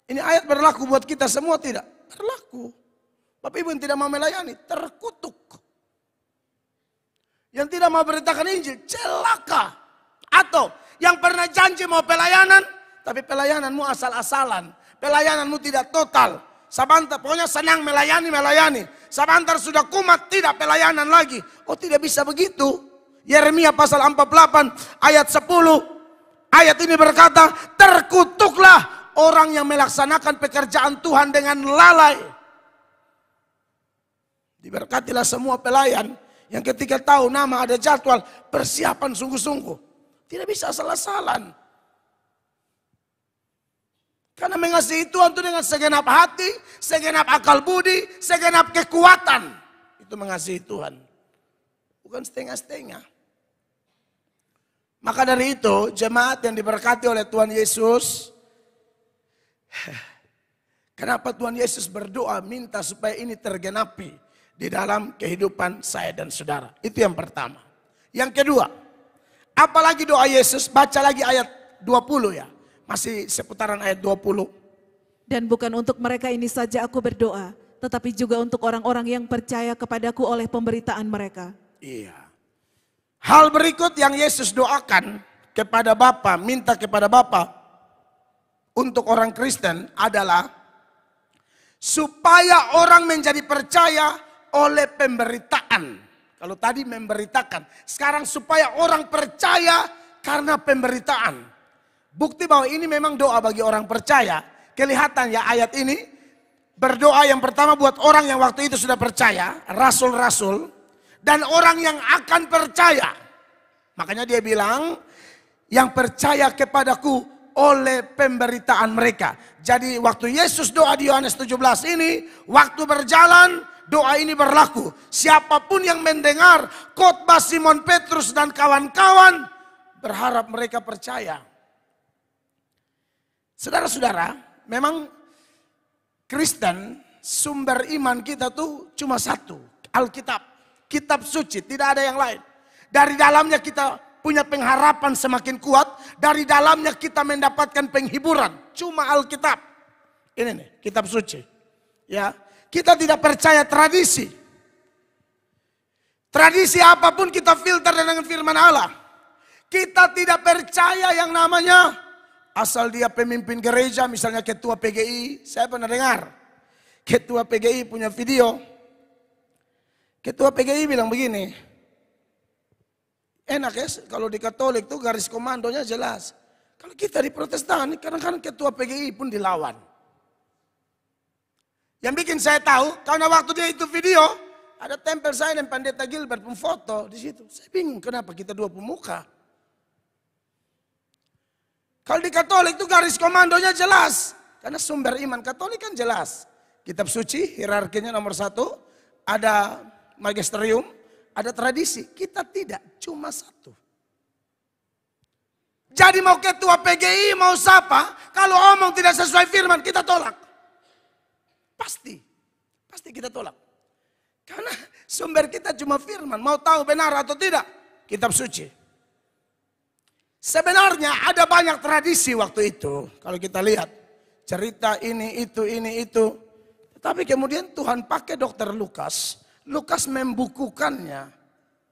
Ini ayat berlaku buat kita semua tidak? Berlaku. Bapak Ibu yang tidak mau melayani, terkutuk. Yang tidak mau beritakan Injil, celaka. Atau yang pernah janji mau pelayanan, tapi pelayananmu asal-asalan. Pelayananmu tidak total. Sabantar, pokoknya senang melayani. Sabantar sudah kumat, tidak pelayanan lagi. Oh tidak bisa begitu. Yeremia pasal 48 ayat 10. Ayat ini berkata, terkutuklah orang yang melaksanakan pekerjaan Tuhan dengan lalai. Diberkatilah semua pelayan yang ketika tahu nama ada jadwal, persiapan sungguh-sungguh. Tidak bisa asal-asalan. Karena mengasihi Tuhan itu dengan segenap hati, segenap akal budi, segenap kekuatan. Itu mengasihi Tuhan. Bukan setengah-setengah. Maka dari itu, jemaat yang diberkati oleh Tuhan Yesus, kenapa Tuhan Yesus berdoa minta supaya ini tergenapi di dalam kehidupan saya dan saudara. Itu yang pertama. Yang kedua, apalagi doa Yesus, baca lagi ayat 20 ya. Masih seputaran ayat 20. Dan bukan untuk mereka ini saja aku berdoa, tetapi juga untuk orang-orang yang percaya kepadaku oleh pemberitaan mereka. Iya. Hal berikut yang Yesus doakan kepada Bapa, minta kepada Bapa untuk orang Kristen adalah supaya orang menjadi percaya oleh pemberitaan. Kalau tadi memberitakan, sekarang supaya orang percaya karena pemberitaan. Bukti bahwa ini memang doa bagi orang percaya. Kelihatan ya ayat ini. Berdoa yang pertama buat orang yang waktu itu sudah percaya. Rasul-rasul. Dan orang yang akan percaya. Makanya dia bilang. Yang percaya kepadaku oleh pemberitaan mereka. Jadi waktu Yesus doa di Yohanes 17 ini. Waktu berjalan doa ini berlaku. Siapapun yang mendengar khotbah Simon Petrus dan kawan-kawan. Berharap mereka percaya. Saudara-saudara, memang Kristen sumber iman kita tuh cuma satu, Alkitab, kitab suci, tidak ada yang lain. Dari dalamnya kita punya pengharapan semakin kuat, dari dalamnya kita mendapatkan penghiburan, cuma Alkitab. Ini nih, kitab suci. Ya, kita tidak percaya tradisi. Tradisi apapun kita filter dengan firman Allah. Kita tidak percaya yang namanya asal dia pemimpin gereja, misalnya ketua PGI. Saya pernah dengar, ketua PGI punya video. Ketua PGI bilang begini, enak ya kalau di Katolik tuh garis komandonya jelas. Kalau kita di Protestan, kadang-kadang ketua PGI pun dilawan. Yang bikin saya tahu, karena waktu dia itu video, ada tempel saya dan Pendeta Gilbert pun foto di situ. Saya bingung kenapa kita dua pemuka. Kalau di Katolik itu garis komandonya jelas. Karena sumber iman Katolik kan jelas. Kitab suci, hierarkinya nomor 1. Ada magisterium, ada tradisi. Kita tidak, cuma satu. Jadi mau ketua PGI, mau siapa, kalau omong tidak sesuai firman, kita tolak. Pasti kita tolak. Karena sumber kita cuma firman. Mau tahu benar atau tidak, kitab suci. Sebenarnya ada banyak tradisi waktu itu. Kalau kita lihat cerita ini, itu. Tetapi kemudian Tuhan pakai Dr. Lukas. Lukas membukukannya.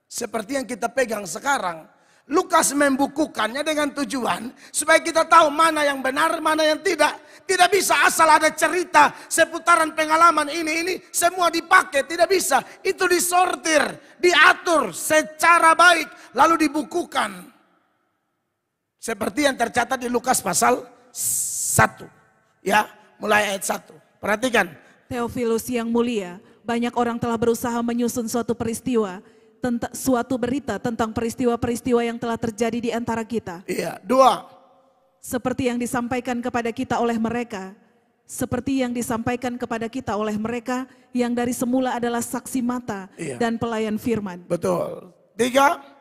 Seperti yang kita pegang sekarang. Lukas membukukannya dengan tujuan supaya kita tahu mana yang benar, mana yang tidak. Tidak bisa asal ada cerita seputaran pengalaman ini semua dipakai, tidak bisa. Itu disortir, diatur secara baik lalu dibukukan. Seperti yang tercatat di Lukas pasal 1. Ya, mulai ayat 1. Perhatikan. Theophilus yang mulia, banyak orang telah berusaha menyusun suatu berita tentang peristiwa-peristiwa yang telah terjadi di antara kita. Iya, 2. Seperti yang disampaikan kepada kita oleh mereka yang dari semula adalah saksi mata dan pelayan firman. Betul. 3.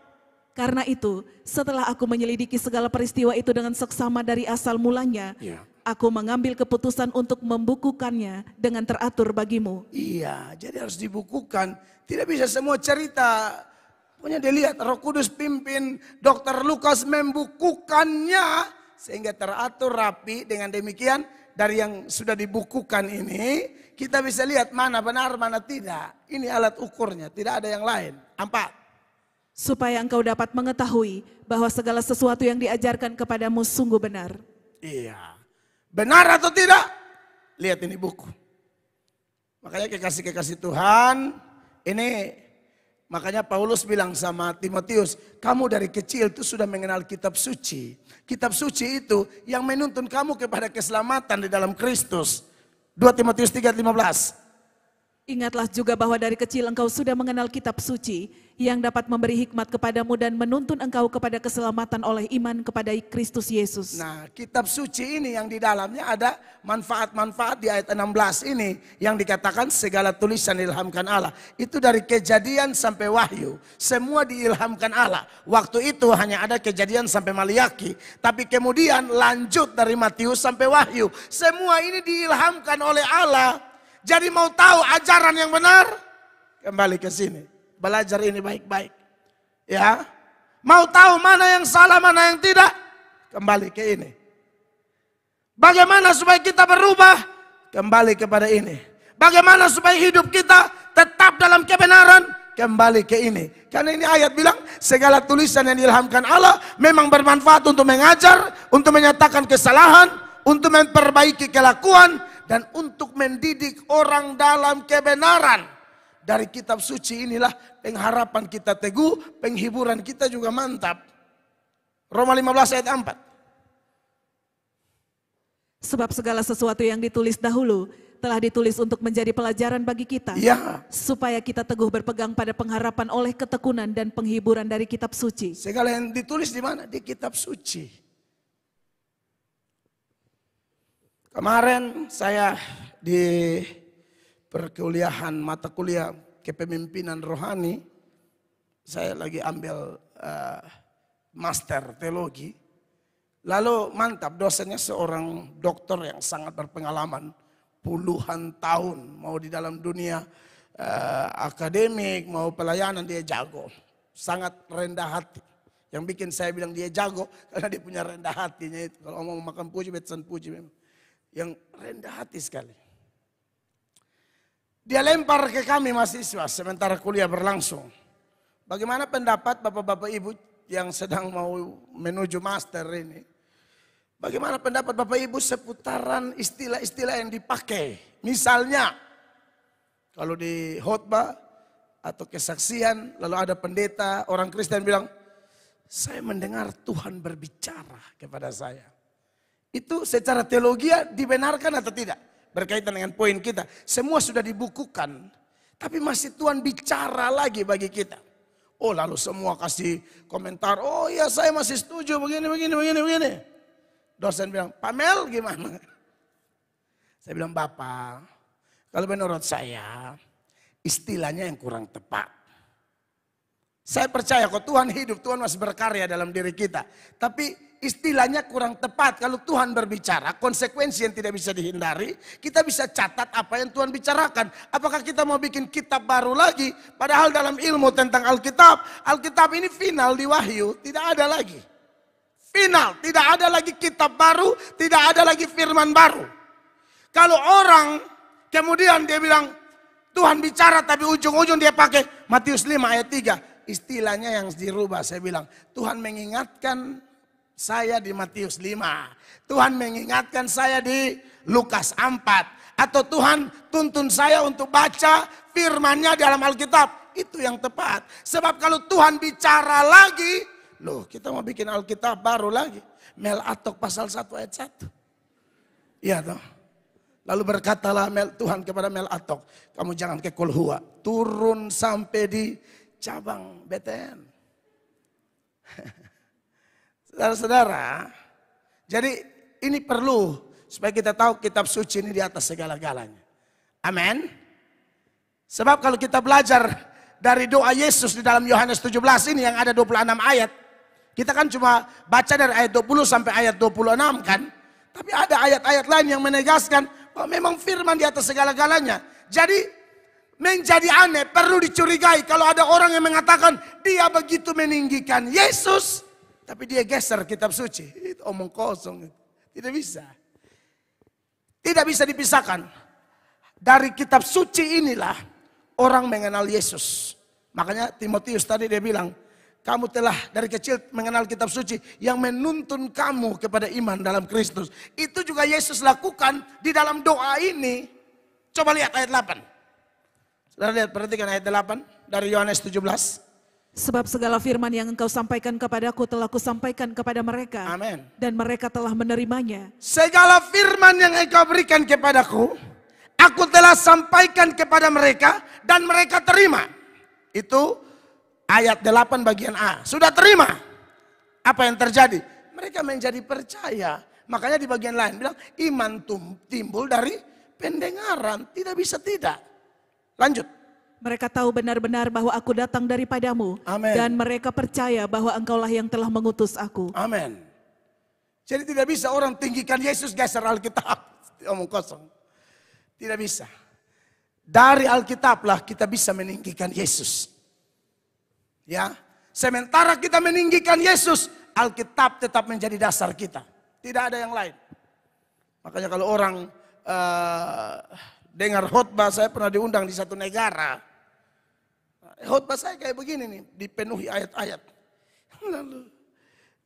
Karena itu, setelah aku menyelidiki segala peristiwa itu dengan seksama dari asal mulanya, aku mengambil keputusan untuk membukukannya dengan teratur bagimu. Iya, jadi harus dibukukan. Tidak bisa semua cerita. Pokoknya dilihat, Roh Kudus pimpin Dr. Lukas membukukannya sehingga teratur rapi. Dengan demikian dari yang sudah dibukukan ini kita bisa lihat mana benar, mana tidak. Ini alat ukurnya, tidak ada yang lain. 4. Supaya engkau dapat mengetahui bahwa segala sesuatu yang diajarkan kepadamu sungguh benar. Iya. Benar atau tidak? Lihat ini buku. Makanya kekasih-kekasih Tuhan, ini makanya Paulus bilang sama Timotius, kamu dari kecil itu sudah mengenal kitab suci. Kitab suci itu yang menuntun kamu kepada keselamatan di dalam Kristus. 2 Timotius 3:15. Ingatlah juga bahwa dari kecil engkau sudah mengenal kitab suci yang dapat memberi hikmat kepadamu dan menuntun engkau kepada keselamatan oleh iman kepada Kristus Yesus. Nah, kitab suci ini yang di dalamnya ada manfaat-manfaat di ayat 16 ini yang dikatakan segala tulisan diilhamkan Allah. Itu dari Kejadian sampai Wahyu, semua diilhamkan Allah. Waktu itu hanya ada Kejadian sampai Maliaki, tapi kemudian lanjut dari Matius sampai Wahyu. Semua ini diilhamkan oleh Allah. Jadi mau tahu ajaran yang benar, kembali ke sini. Belajar ini baik-baik. Ya. Mau tahu mana yang salah, mana yang tidak, kembali ke ini. Bagaimana supaya kita berubah, kembali kepada ini. Bagaimana supaya hidup kita tetap dalam kebenaran, kembali ke ini. Karena ini ayat bilang segala tulisan yang diilhamkan Allah memang bermanfaat untuk mengajar, untuk menyatakan kesalahan, untuk memperbaiki kelakuan, dan untuk mendidik orang dalam kebenaran. Dari kitab suci inilah pengharapan kita teguh, penghiburan kita juga mantap. Roma 15 ayat 4. Sebab segala sesuatu yang ditulis dahulu telah ditulis untuk menjadi pelajaran bagi kita. Ya. Supaya kita teguh berpegang pada pengharapan oleh ketekunan dan penghiburan dari kitab suci. Segala yang ditulis di mana? Di kitab suci. Kemarin saya di perkuliahan mata kuliah kepemimpinan rohani, saya lagi ambil master teologi. Lalu mantap, dosennya seorang dokter yang sangat berpengalaman, puluhan tahun, mau di dalam dunia akademik, mau pelayanan dia jago, sangat rendah hati. Yang bikin saya bilang dia jago karena dia punya rendah hatinya itu. Kalau mau makan puji, betesan puji memang. Yang rendah hati sekali. Dia lempar ke kami mahasiswa sementara kuliah berlangsung. Bagaimana pendapat bapak-bapak ibu yang sedang mau menuju master ini? Bagaimana pendapat bapak ibu seputaran istilah-istilah yang dipakai? Misalnya, kalau di khotbah atau kesaksian, lalu ada pendeta, orang Kristen bilang, saya mendengar Tuhan berbicara kepada saya. Itu secara teologi dibenarkan atau tidak? Berkaitan dengan poin kita. Semua sudah dibukukan. Tapi masih Tuhan bicara lagi bagi kita. Oh lalu semua kasih komentar. Oh ya saya masih setuju begini. Dosen bilang, Pak Mel gimana? Saya bilang, Bapak, kalau menurut saya istilahnya yang kurang tepat. Saya percaya kok Tuhan hidup, Tuhan masih berkarya dalam diri kita. Tapi istilahnya kurang tepat. Kalau Tuhan berbicara, konsekuensi yang tidak bisa dihindari, kita bisa catat apa yang Tuhan bicarakan. Apakah kita mau bikin kitab baru lagi? Padahal dalam ilmu tentang Alkitab, Alkitab ini final di Wahyu, tidak ada lagi. Final, tidak ada lagi kitab baru, tidak ada lagi firman baru. Kalau orang kemudian dia bilang, Tuhan bicara tapi ujung-ujung dia pakai Matius 5 ayat 3. istilahnya yang dirubah. Saya bilang, Tuhan mengingatkan saya di Matius 5. Tuhan mengingatkan saya di Lukas 4. Atau Tuhan tuntun saya untuk baca firman-Nya dalam Alkitab. Itu yang tepat. Sebab kalau Tuhan bicara lagi, loh kita mau bikin Alkitab baru lagi. Melatok pasal 1 ayat 1. Iya toh. Lalu berkatalah Tuhan kepada Melatok, kamu jangan ke Kolhua, turun sampai di cabang BTN. Saudara-saudara, jadi ini perlu supaya kita tahu kitab suci ini di atas segala-galanya. Amin. Sebab kalau kita belajar dari doa Yesus di dalam Yohanes 17 ini yang ada 26 ayat. Kita kan cuma baca dari ayat 20 sampai ayat 26 kan. Tapi ada ayat-ayat lain yang menegaskan bahwa memang firman di atas segala-galanya. Jadi menjadi aneh, perlu dicurigai kalau ada orang yang mengatakan dia begitu meninggikan Yesus. Tapi dia geser kitab suci. Itu omong kosong. Tidak bisa. Tidak bisa dipisahkan. Dari kitab suci inilah orang mengenal Yesus. Makanya Timotius tadi dia bilang, kamu telah dari kecil mengenal kitab suci yang menuntun kamu kepada iman dalam Kristus. Itu juga Yesus lakukan di dalam doa ini. Coba lihat ayat 8. Saudara lihat, perhatikan ayat 8 dari Yohanes 17. Sebab segala firman yang engkau sampaikan kepadaku telah kusampaikan kepada mereka. Amin. Dan mereka telah menerimanya. Segala firman yang engkau berikan kepadaku, aku telah sampaikan kepada mereka dan mereka terima. Itu ayat 8 bagian A. Sudah terima. Apa yang terjadi? Mereka menjadi percaya. Makanya di bagian lain bilang iman timbul dari pendengaran. Tidak bisa tidak. Lanjut. Mereka tahu benar-benar bahwa aku datang daripadamu. Amin. Dan mereka percaya bahwa engkaulah yang telah mengutus aku. Amin. Jadi tidak bisa orang tinggikan Yesus geser Alkitab. Omong kosong. Tidak bisa. Dari Alkitablah kita bisa meninggikan Yesus. Ya, sementara kita meninggikan Yesus, Alkitab tetap menjadi dasar kita. Tidak ada yang lain. Makanya kalau orang dengar khotbah, saya pernah diundang di satu negara. Khotbah saya kayak begini nih, dipenuhi ayat-ayat.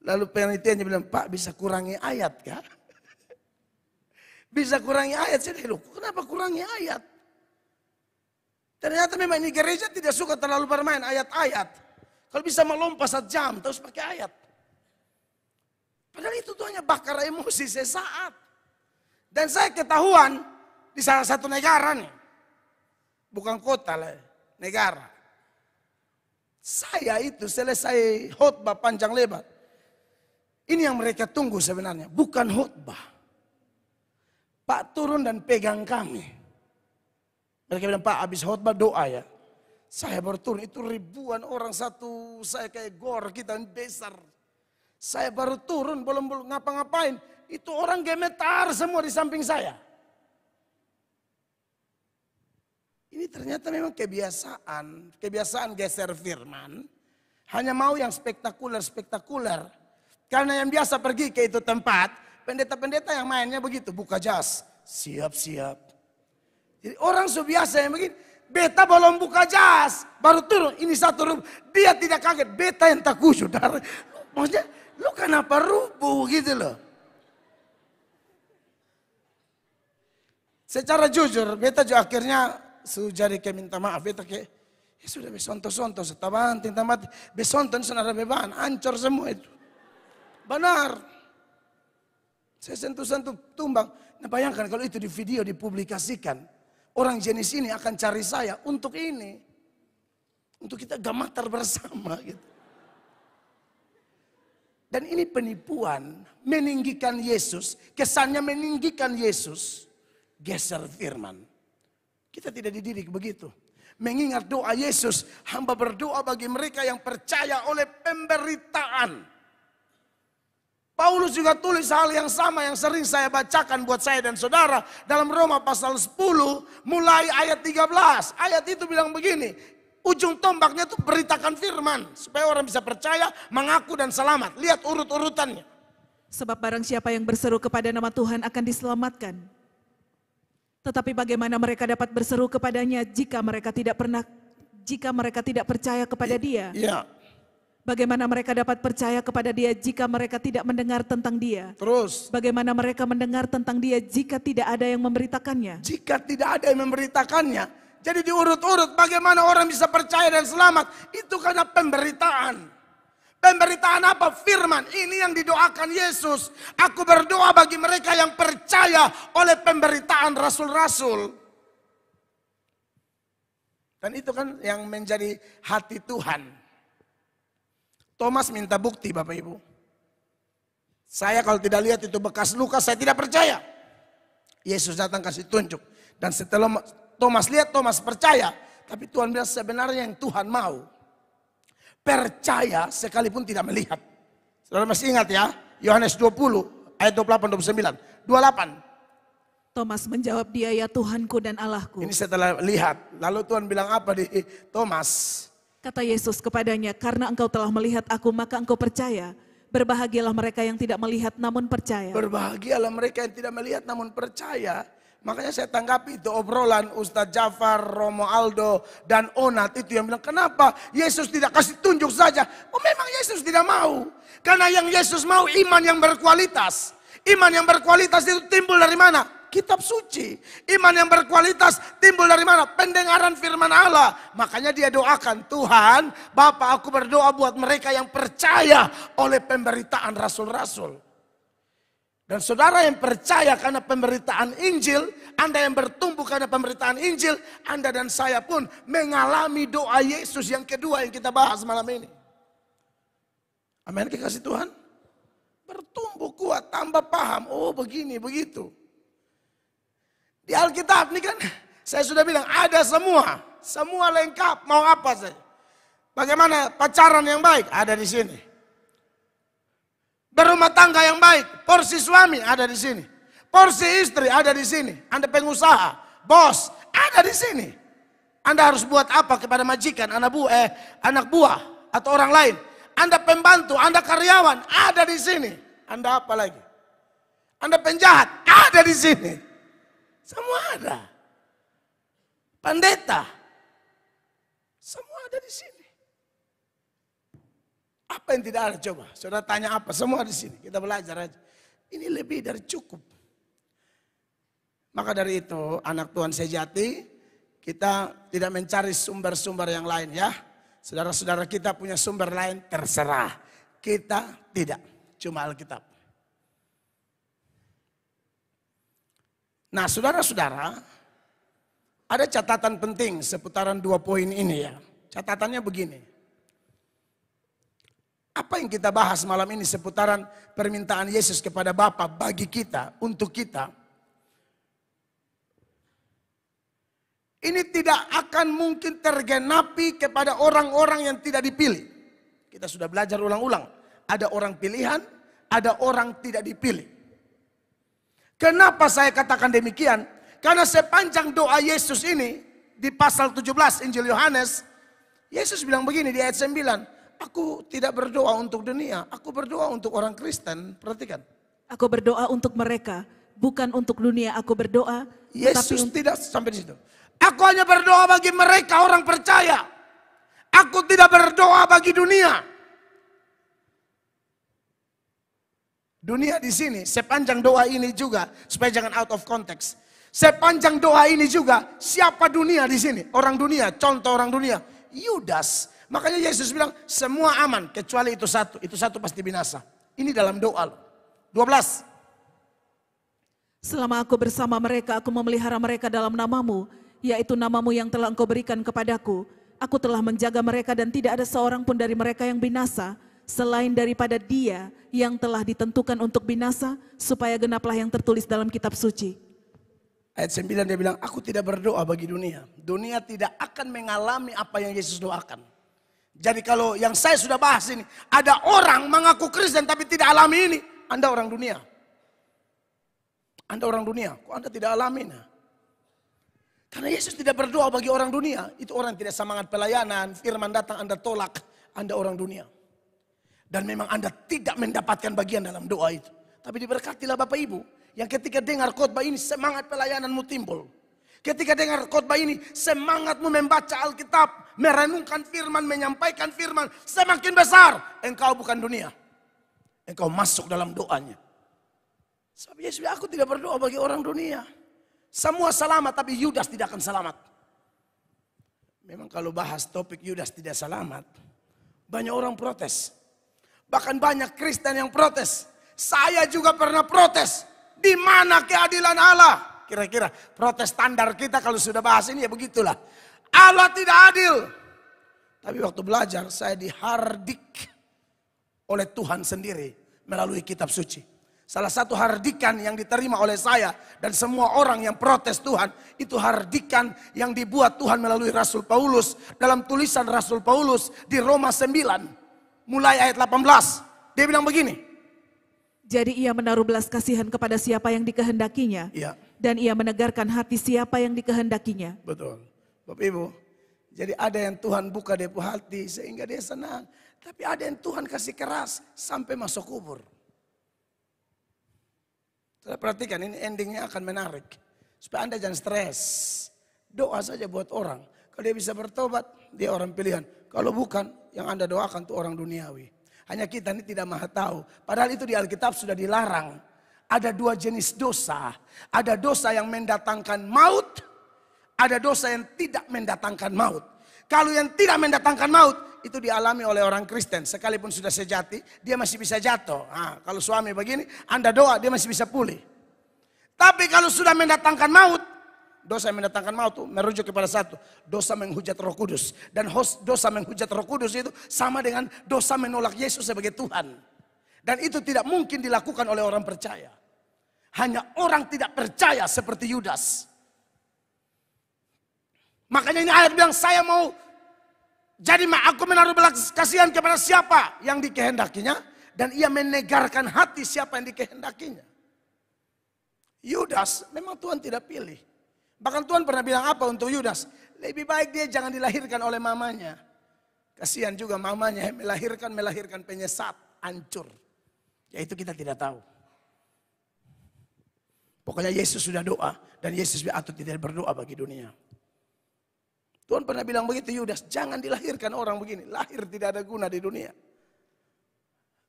Lalu penelitiannya bilang, Pak bisa kurangi ayat kah? Bisa kurangi ayat. Saya bilang, kenapa kurangi ayat? Ternyata memang ini gereja tidak suka terlalu bermain ayat-ayat. Kalau bisa melompat 1 jam, terus pakai ayat. Padahal itu tuh hanya bakar emosi sesaat. Dan saya ketahuan di salah satu negara nih. Bukan kota lah, negara. Saya itu selesai khotbah panjang lebar. Ini yang mereka tunggu sebenarnya, bukan khotbah. Pak turun dan pegang kami. Mereka bilang, Pak habis khotbah doa ya. Saya baru turun, itu ribuan orang satu, saya kayak gor kita besar. Saya baru turun, belum ngapa-ngapain. Itu orang gemetar semua di samping saya. Ini ternyata memang kebiasaan geser firman. Hanya mau yang spektakuler. Karena yang biasa pergi ke itu tempat, pendeta-pendeta yang mainnya begitu, buka jas, siap-siap. Jadi orang biasa yang begini, beta belum buka jas, baru turun, ini satu rubuh. Dia tidak kaget, beta yang tak khusyuk. Maksudnya, lu kenapa rubuh gitu loh. Secara jujur, beta juga akhirnya sujari ke minta maaf, beta ke, ya sudah besonto-sonto, setabanting tamat, besonto sana beban, hancur semua itu. Benar. Saya sentuh-sentuh tumbang. Nah bayangkan kalau itu di video dipublikasikan, orang jenis ini akan cari saya untuk ini. Untuk kita gamatar bersama gitu. Dan ini penipuan, meninggikan Yesus, kesannya meninggikan Yesus, geser firman. Kita tidak dididik begitu. Mengingat doa Yesus, hamba berdoa bagi mereka yang percaya oleh pemberitaan. Paulus juga tulis hal yang sama yang sering saya bacakan buat saya dan saudara. Dalam Roma pasal 10 mulai ayat 13. Ayat itu bilang begini. Ujung tombaknya itu beritakan firman. Supaya orang bisa percaya, mengaku dan selamat. Lihat urut-urutannya. Sebab barang siapa yang berseru kepada nama Tuhan akan diselamatkan. Tetapi bagaimana mereka dapat berseru kepadanya jika mereka tidak pernah jika mereka tidak percaya kepada Dia? Ya, Bagaimana mereka dapat percaya kepada Dia jika mereka tidak mendengar tentang Dia? terus. Bagaimana mereka mendengar tentang Dia jika tidak ada yang memberitakannya? Jika tidak ada yang memberitakannya, jadi diurut-urut bagaimana orang bisa percaya dan selamat. Itu karena pemberitaan. Pemberitaan apa? Firman. Ini yang didoakan Yesus. Aku berdoa bagi mereka yang percaya oleh pemberitaan rasul-rasul. Dan itu kan yang menjadi hati Tuhan. Thomas minta bukti Bapak Ibu. Saya kalau tidak lihat itu bekas luka, saya tidak percaya. Yesus datang kasih tunjuk. Dan setelah Thomas lihat, Thomas percaya. Tapi Tuhan bilang sebenarnya yang Tuhan mau percaya sekalipun tidak melihat. Saudara masih ingat ya? Yohanes 20 ayat 28-29. 28. Thomas menjawab dia, ya Tuhanku dan Allahku. Ini setelah lihat. Lalu Tuhan bilang apa di Thomas? Kata Yesus kepadanya, karena engkau telah melihat aku maka engkau percaya. Berbahagialah mereka yang tidak melihat namun percaya. Berbahagialah mereka yang tidak melihat namun percaya. Makanya saya tanggapi itu obrolan Ustadz Jafar, Romo Aldo, dan Onat itu yang bilang, kenapa Yesus tidak kasih tunjuk saja? Oh memang Yesus tidak mau. Karena yang Yesus mau iman yang berkualitas. Iman yang berkualitas itu timbul dari mana? Kitab suci. Iman yang berkualitas timbul dari mana? Pendengaran firman Allah. Makanya dia doakan, Tuhan, Bapa aku berdoa buat mereka yang percaya oleh pemberitaan rasul-rasul. Dan saudara yang percaya karena pemberitaan Injil, Anda yang bertumbuh karena pemberitaan Injil, Anda dan saya pun mengalami doa Yesus yang kedua yang kita bahas malam ini. Amin, kekasih Tuhan. Bertumbuh kuat, tambah paham, oh begini, begitu. Di Alkitab ini kan, saya sudah bilang ada semua. Semua lengkap, mau apa saja. Bagaimana pacaran yang baik, ada di sini. Berumah tangga yang baik, porsi suami ada di sini. Porsi istri ada di sini. Anda pengusaha, bos, ada di sini. Anda harus buat apa kepada majikan, anak buah atau orang lain. Anda pembantu, Anda karyawan, ada di sini. Anda apa lagi? Anda penjahat, ada di sini. Semua ada. Pendeta, semua ada di sini. Apa yang tidak ada coba? Saudara tanya apa? Semua di sini. Kita belajar aja. Ini lebih dari cukup. Maka dari itu anak Tuhan sejati, kita tidak mencari sumber-sumber yang lain ya. Saudara-saudara kita punya sumber lain terserah. Kita tidak. Cuma Alkitab. Nah saudara-saudara, ada catatan penting seputaran 2 poin ini ya. Catatannya begini. Apa yang kita bahas malam ini seputaran permintaan Yesus kepada Bapa bagi kita, untuk kita. Ini tidak akan mungkin tergenapi kepada orang-orang yang tidak dipilih. Kita sudah belajar ulang-ulang. Ada orang pilihan, ada orang tidak dipilih. Kenapa saya katakan demikian? Karena sepanjang doa Yesus ini, di pasal 17 Injil Yohanes, Yesus bilang begini di ayat 9. Aku tidak berdoa untuk dunia, aku berdoa untuk orang Kristen. Perhatikan. Aku berdoa untuk mereka, bukan untuk dunia. Aku berdoa. Yesus tidak sampai di situ. Aku hanya berdoa bagi mereka orang percaya. Aku tidak berdoa bagi dunia. Dunia di sini, sepanjang doa ini juga, supaya jangan out of context. Sepanjang doa ini juga, siapa dunia di sini? Orang dunia, contoh orang dunia. Yudas. Makanya Yesus bilang semua aman kecuali itu satu pasti binasa. Ini dalam doa. 12. Selama aku bersama mereka, aku memelihara mereka dalam namamu, yaitu namamu yang telah engkau berikan kepadaku. Aku telah menjaga mereka dan tidak ada seorang pun dari mereka yang binasa, selain daripada dia yang telah ditentukan untuk binasa, supaya genaplah yang tertulis dalam kitab suci. Ayat 9 dia bilang, aku tidak berdoa bagi dunia. Dunia tidak akan mengalami apa yang Yesus doakan. Jadi kalau yang saya sudah bahas ini, ada orang mengaku Kristen tapi tidak alami ini, Anda orang dunia. Anda orang dunia, kok Anda tidak alami? Karena Yesus tidak berdoa bagi orang dunia. Itu orang tidak semangat pelayanan, firman datang Anda tolak, Anda orang dunia. Dan memang Anda tidak mendapatkan bagian dalam doa itu. Tapi diberkatilah Bapak Ibu, yang ketika dengar khotbah ini semangat pelayananmu timbul. Ketika dengar khotbah ini, semangatmu membaca Alkitab, merenungkan firman, menyampaikan firman, semakin besar. Engkau bukan dunia. Engkau masuk dalam doanya. Sebab Yesus bilang, aku tidak berdoa bagi orang dunia. Semua selamat, tapi Yudas tidak akan selamat. Memang kalau bahas topik Yudas tidak selamat, banyak orang protes. Bahkan banyak Kristen yang protes. Saya juga pernah protes. Di mana keadilan Allah? Kira-kira protes standar kita kalau sudah bahas ini ya begitulah. Allah tidak adil. Tapi waktu belajar saya dihardik oleh Tuhan sendiri melalui kitab suci. Salah satu hardikan yang diterima oleh saya dan semua orang yang protes Tuhan, itu hardikan yang dibuat Tuhan melalui Rasul Paulus. Dalam tulisan Rasul Paulus di Roma 9 mulai ayat 18. Dia bilang begini. Jadi ia menaruh belas kasihan kepada siapa yang dikehendakinya. Iya. Dan ia menegarkan hati siapa yang dikehendakinya. Betul. Bapak Ibu, jadi ada yang Tuhan buka dia hati sehingga dia senang. Tapi ada yang Tuhan kasih keras sampai masuk kubur. Saya perhatikan ini endingnya akan menarik. Supaya Anda jangan stres. Doa saja buat orang. Kalau dia bisa bertobat, dia orang pilihan. Kalau bukan, yang Anda doakan itu orang duniawi. Hanya kita ini tidak maha tahu. Padahal itu di Alkitab sudah dilarang. Ada dua jenis dosa. Ada dosa yang mendatangkan maut. Ada dosa yang tidak mendatangkan maut. Kalau yang tidak mendatangkan maut, itu dialami oleh orang Kristen. Sekalipun sudah sejati, dia masih bisa jatuh. Nah, kalau suami begini, Anda doa, dia masih bisa pulih. Tapi kalau sudah mendatangkan maut, dosa yang mendatangkan maut itu merujuk kepada satu. Dosa menghujat Roh Kudus. Dan dosa menghujat Roh Kudus itu sama dengan dosa menolak Yesus sebagai Tuhan. Dan itu tidak mungkin dilakukan oleh orang percaya. Hanya orang tidak percaya seperti Yudas. Makanya ini ayat bilang, saya mau jadi aku menaruh belas kasihan kepada siapa yang dikehendakinya. Dan ia menegarkan hati siapa yang dikehendakinya. Yudas memang Tuhan tidak pilih. Bahkan Tuhan pernah bilang apa untuk Yudas? Lebih baik dia jangan dilahirkan oleh mamanya. Kasihan juga mamanya yang melahirkan penyesat, hancur. Ya itu kita tidak tahu. Pokoknya Yesus sudah doa dan Yesus atau tidak berdoa bagi dunia. Tuhan pernah bilang begitu, Yudas, jangan dilahirkan orang begini. Lahir tidak ada guna di dunia.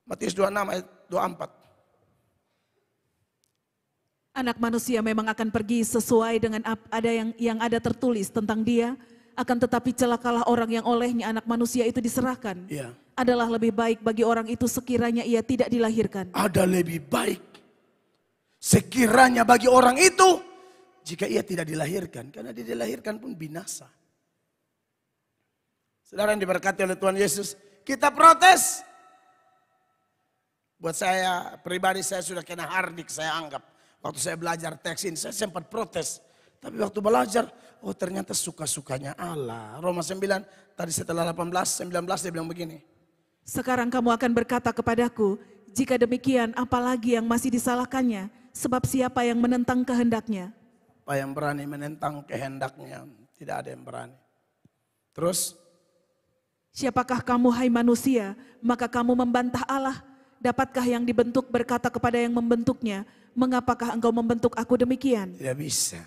Matius 26 ayat 24. Anak manusia memang akan pergi sesuai dengan ada yang ada tertulis tentang dia. Akan tetapi celakalah orang yang olehnya anak manusia itu diserahkan. Ya. Adalah lebih baik bagi orang itu sekiranya ia tidak dilahirkan. Ada lebih baik sekiranya bagi orang itu jika ia tidak dilahirkan. Karena dia dilahirkan pun binasa. Saudara yang diberkati oleh Tuhan Yesus, kita protes. Buat saya pribadi saya sudah kena hardik, saya anggap. Waktu saya belajar teks ini saya sempat protes. Tapi waktu belajar, oh ternyata suka-sukanya Allah. Roma 9 tadi setelah 18, 19 dia bilang begini. Sekarang kamu akan berkata kepadaku, jika demikian apalagi yang masih disalahkannya, sebab siapa yang menentang kehendaknya? Apa yang berani menentang kehendaknya? Tidak ada yang berani. Terus? Siapakah kamu hai manusia, maka kamu membantah Allah? Dapatkah yang dibentuk berkata kepada yang membentuknya, mengapakah engkau membentuk aku demikian? Tidak bisa.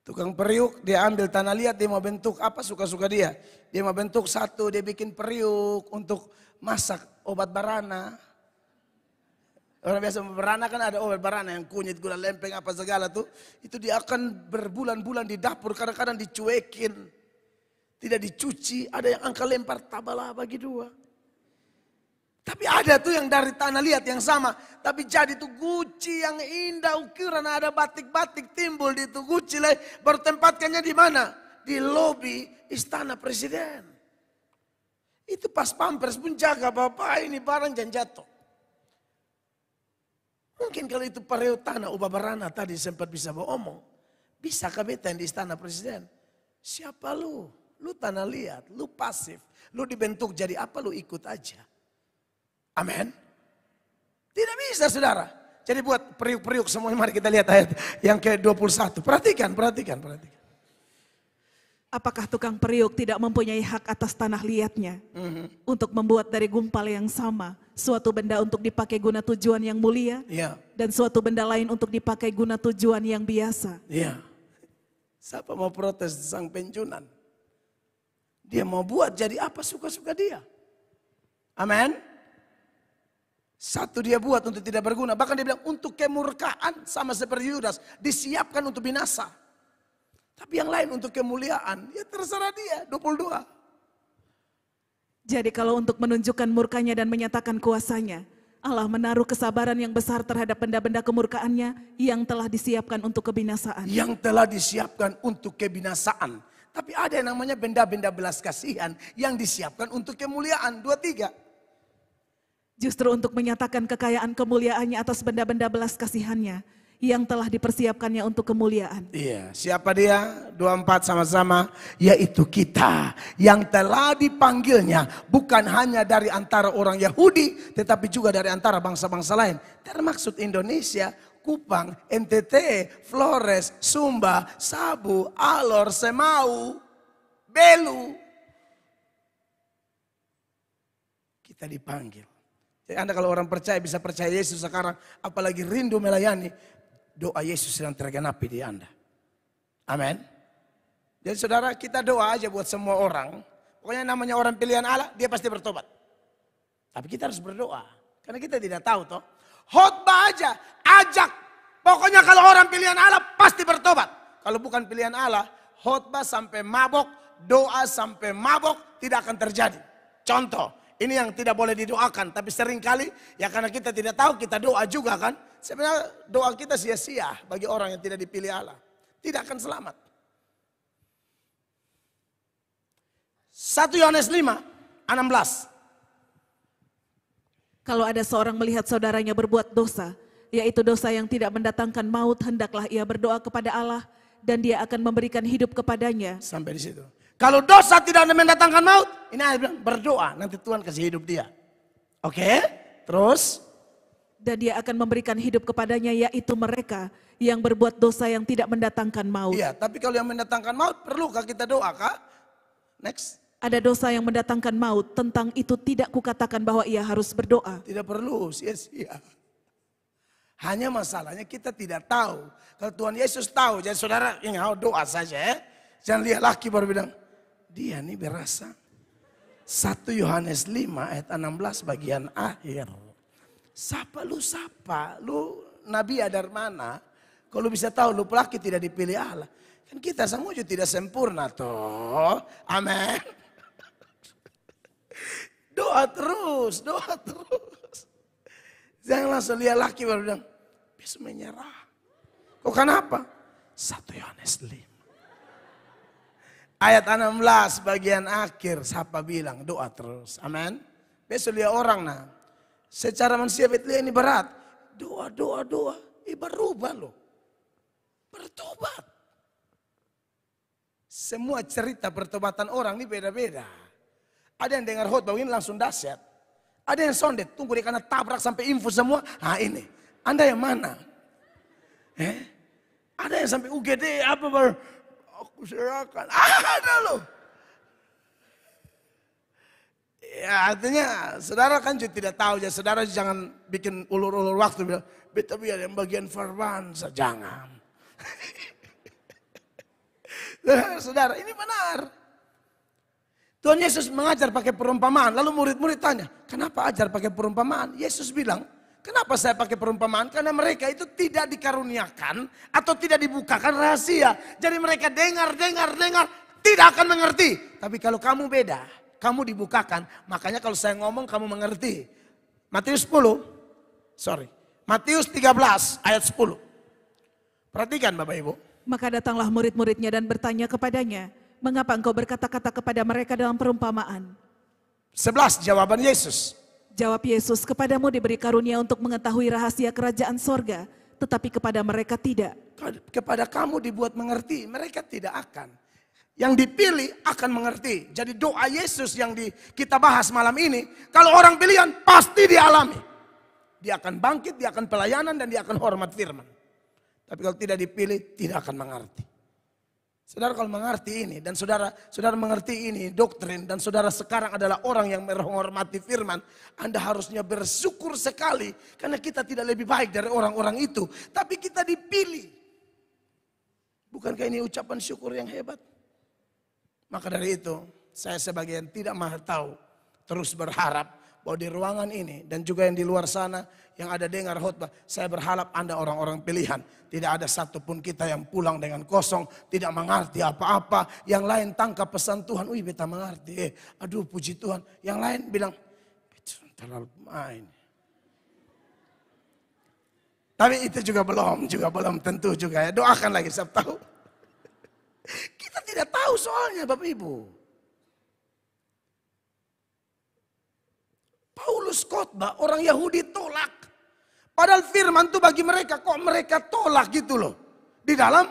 Tukang periuk dia ambil tanah liat, dia mau bentuk apa suka-suka dia. Dia mau bentuk satu, dia bikin periuk untuk masak obat barana. Orang biasa berana kan ada obat barana yang kunyit, gula lempeng apa segala tuh. Itu dia akan berbulan-bulan di dapur, kadang-kadang dicuekin. Tidak dicuci, ada yang angka lempar tabala bagi dua. Tapi ada tuh yang dari tanah liat yang sama. Tapi jadi tuh guci yang indah ukuran, ada batik-batik timbul di tuh guci. Bertempatkannya di mana? Di lobi istana presiden. Itu pas pampers pun jaga bapak ini barang jangan jatuh. Mungkin kalau itu periuk tanah ubah barana tadi sempat bisa beromong. Bisa kabeten di istana presiden. Siapa lu? Lu tanah liat, lu pasif. Lu dibentuk jadi apa lu ikut aja. Amin. Tidak bisa saudara. Jadi buat periuk-periuk semuanya mari kita lihat ayat yang ke-21. Perhatikan. Apakah tukang periuk tidak mempunyai hak atas tanah liatnya? Untuk membuat dari gumpal yang sama suatu benda untuk dipakai guna tujuan yang mulia? Ya. dan suatu benda lain untuk dipakai guna tujuan yang biasa. Iya. Siapa mau protes sang penjunan? Dia mau buat jadi apa suka-suka dia. Amin. Satu dia buat untuk tidak berguna. Bahkan dia bilang untuk kemurkaan sama seperti Yudas. Disiapkan untuk binasa. Tapi yang lain untuk kemuliaan. Ya terserah dia. 22. Jadi kalau untuk menunjukkan murkanya dan menyatakan kuasanya, Allah menaruh kesabaran yang besar terhadap benda-benda kemurkaannya yang telah disiapkan untuk kebinasaan. Yang telah disiapkan untuk kebinasaan. Tapi ada yang namanya benda-benda belas kasihan yang disiapkan untuk kemuliaan. 23. Justru untuk menyatakan kekayaan kemuliaannya atas benda-benda belas kasihannya yang telah dipersiapkannya untuk kemuliaan. Iya, siapa dia? 24 sama-sama, yaitu kita yang telah dipanggilnya bukan hanya dari antara orang Yahudi, tetapi juga dari antara bangsa-bangsa lain. Termaksud Indonesia, Kupang, NTT, Flores, Sumba, Sabu, Alor, Semau, Belu. Kita dipanggil. Jadi Anda kalau orang percaya bisa percaya Yesus sekarang, apalagi rindu melayani, doa Yesus sedang tergenapi di Anda. Amin. Jadi saudara, kita doa aja buat semua orang. Pokoknya namanya orang pilihan Allah, dia pasti bertobat. Tapi kita harus berdoa. Karena kita tidak tahu toh. Khotbah aja, ajak. Pokoknya kalau orang pilihan Allah pasti bertobat. Kalau bukan pilihan Allah, khotbah sampai mabok, doa sampai mabok tidak akan terjadi. Contoh. Ini yang tidak boleh didoakan, tapi seringkali ya karena kita tidak tahu kita doa juga kan. Sebenarnya doa kita sia-sia bagi orang yang tidak dipilih Allah. Tidak akan selamat. 1 Yohanes 5:16. Kalau ada seorang melihat saudaranya berbuat dosa, yaitu dosa yang tidak mendatangkan maut, hendaklah ia berdoa kepada Allah dan dia akan memberikan hidup kepadanya. Sampai di situ. Kalau dosa tidak mendatangkan maut, ini ayat bilang berdoa, nanti Tuhan kasih hidup dia. Oke, terus? Dan dia akan memberikan hidup kepadanya, yaitu mereka yang berbuat dosa yang tidak mendatangkan maut. Iya, tapi kalau yang mendatangkan maut, perlukah kita doa, Kak? Next. Ada dosa yang mendatangkan maut, tentang itu tidak kukatakan bahwa ia harus berdoa. Tidak perlu, sia-sia. Hanya masalahnya kita tidak tahu. Kalau Tuhan Yesus tahu, jadi saudara ingat doa saja ya. Jangan lihat laki baru bilang, dia nih berasa. 1 Yohanes 5 ayat 16 bagian akhir. Sapa lu sapa, lu nabi dari mana? Kalau bisa tahu lu laki tidak dipilih Allah. Kan kita semua juga tidak sempurna toh. Amin. Doa terus, doa terus. Jangan langsung lihat laki baru bilang, bisa menyerah. Kok kenapa? 1 Yohanes 5. Ayat 16 bagian akhir, siapa bilang doa terus. Amin. Besok lihat orang nah. Secara manusia ini berat. Doa. Berubah loh. Bertobat. Semua cerita pertobatan orang ini beda-beda. Ada yang dengar khotbah ini langsung dahsyat. Ada yang sondet, tunggu dia karena tabrak sampai info semua. Nah ini, Anda yang mana? Ada yang sampai UGD apa baru. Aku serahkan. Ada loh. Ya artinya saudara kan juga tidak tahu. Ya, saudara jangan bikin ulur-ulur waktu. Bilang, tapi ada yang bagian Farbansa. Jangan. Saudara ini benar. Tuhan Yesus mengajar pakai perumpamaan. Lalu murid-murid tanya, kenapa ajar pakai perumpamaan? Yesus bilang, kenapa saya pakai perumpamaan? Karena mereka itu tidak dikaruniakan atau tidak dibukakan rahasia. Jadi mereka dengar, tidak akan mengerti. Tapi kalau kamu beda, kamu dibukakan. Makanya kalau saya ngomong kamu mengerti. Matius 13 ayat 10. Perhatikan Bapak Ibu. Maka datanglah murid-muridnya dan bertanya kepadanya, mengapa engkau berkata-kata kepada mereka dalam perumpamaan? 11 jawaban Yesus. Jawab Yesus, kepadamu diberi karunia untuk mengetahui rahasia kerajaan sorga, tetapi kepada mereka tidak. Kepada kamu dibuat mengerti, mereka tidak akan. Yang dipilih akan mengerti. Jadi doa Yesus yang kita bahas malam ini, kalau orang pilihan pasti dialami. Dia akan bangkit, dia akan pelayanan, dan dia akan hormat firman. Tapi kalau tidak dipilih, tidak akan mengerti. Saudara kalau mengerti ini dan saudara mengerti ini doktrin dan saudara sekarang adalah orang yang menghormati firman, Anda harusnya bersyukur sekali karena kita tidak lebih baik dari orang-orang itu, tapi kita dipilih. Bukankah ini ucapan syukur yang hebat? Maka dari itu saya sebagai yang tidak maha tahu terus berharap bahwa di ruangan ini dan juga yang di luar sana yang ada dengar khotbah, saya berharap Anda orang-orang pilihan. Tidak ada satupun kita yang pulang dengan kosong, tidak mengerti apa-apa. Yang lain tangkap pesan Tuhan, wih beta mengerti, aduh puji Tuhan. Yang lain bilang, terlalu main. Tapi itu juga belum tentu juga ya. Doakan lagi, saya tahu. Kita tidak tahu soalnya Bapak Ibu. Paulus khotbah, orang Yahudi tolak. Padahal firman itu bagi mereka, kok mereka tolak gitu loh. Di dalam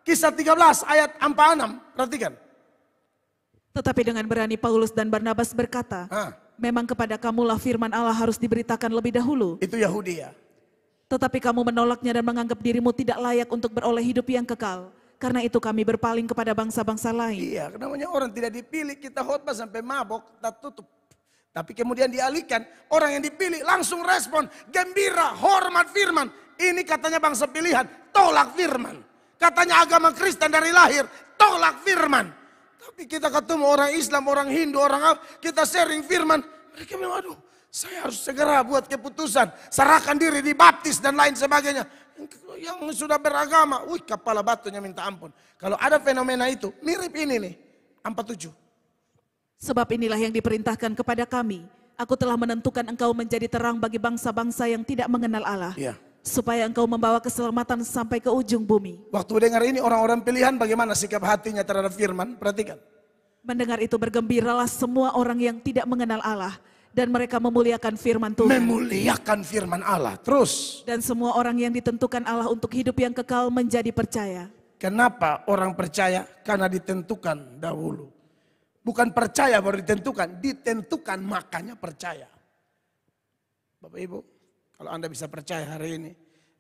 Kisah 13 ayat 46, perhatikan. Tetapi dengan berani Paulus dan Barnabas berkata, memang kepada kamulah firman Allah harus diberitakan lebih dahulu. Itu Yahudi ya. Tetapi kamu menolaknya dan menganggap dirimu tidak layak untuk beroleh hidup yang kekal. Karena itu kami berpaling kepada bangsa-bangsa lain. Iya, namanya orang tidak dipilih, kita khotbah sampai mabok, kita tutup. Tapi kemudian dialihkan, orang yang dipilih langsung respon, gembira, hormat firman. Ini katanya bangsa pilihan, tolak firman. Katanya agama Kristen dari lahir, tolak firman. Tapi kita ketemu orang Islam, orang Hindu, orang apa, kita sharing firman. Mereka bilang, aduh saya harus segera buat keputusan. Serahkan diri, dibaptis dan lain sebagainya. Yang sudah beragama, wih kepala batunya minta ampun. Kalau ada fenomena itu, mirip ini nih, 47. Sebab inilah yang diperintahkan kepada kami. Aku telah menentukan engkau menjadi terang bagi bangsa-bangsa yang tidak mengenal Allah. Ya. Supaya engkau membawa keselamatan sampai ke ujung bumi. Waktu dengar ini orang-orang pilihan bagaimana sikap hatinya terhadap firman? Perhatikan. Mendengar itu bergembiralah semua orang yang tidak mengenal Allah. Dan mereka memuliakan firman Tuhan. Memuliakan firman Allah. Terus. Dan semua orang yang ditentukan Allah untuk hidup yang kekal menjadi percaya. Kenapa orang percaya? Karena ditentukan dahulu. Bukan percaya baru ditentukan makanya percaya. Bapak Ibu, kalau Anda bisa percaya hari ini,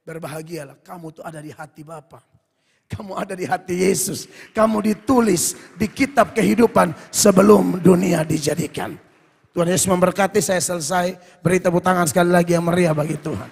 berbahagialah. Kamu tuh ada di hati Bapa. Kamu ada di hati Yesus. Kamu ditulis di kitab kehidupan sebelum dunia dijadikan. Tuhan Yesus memberkati, saya selesai. Beri tepuk tangan sekali lagi yang meriah bagi Tuhan.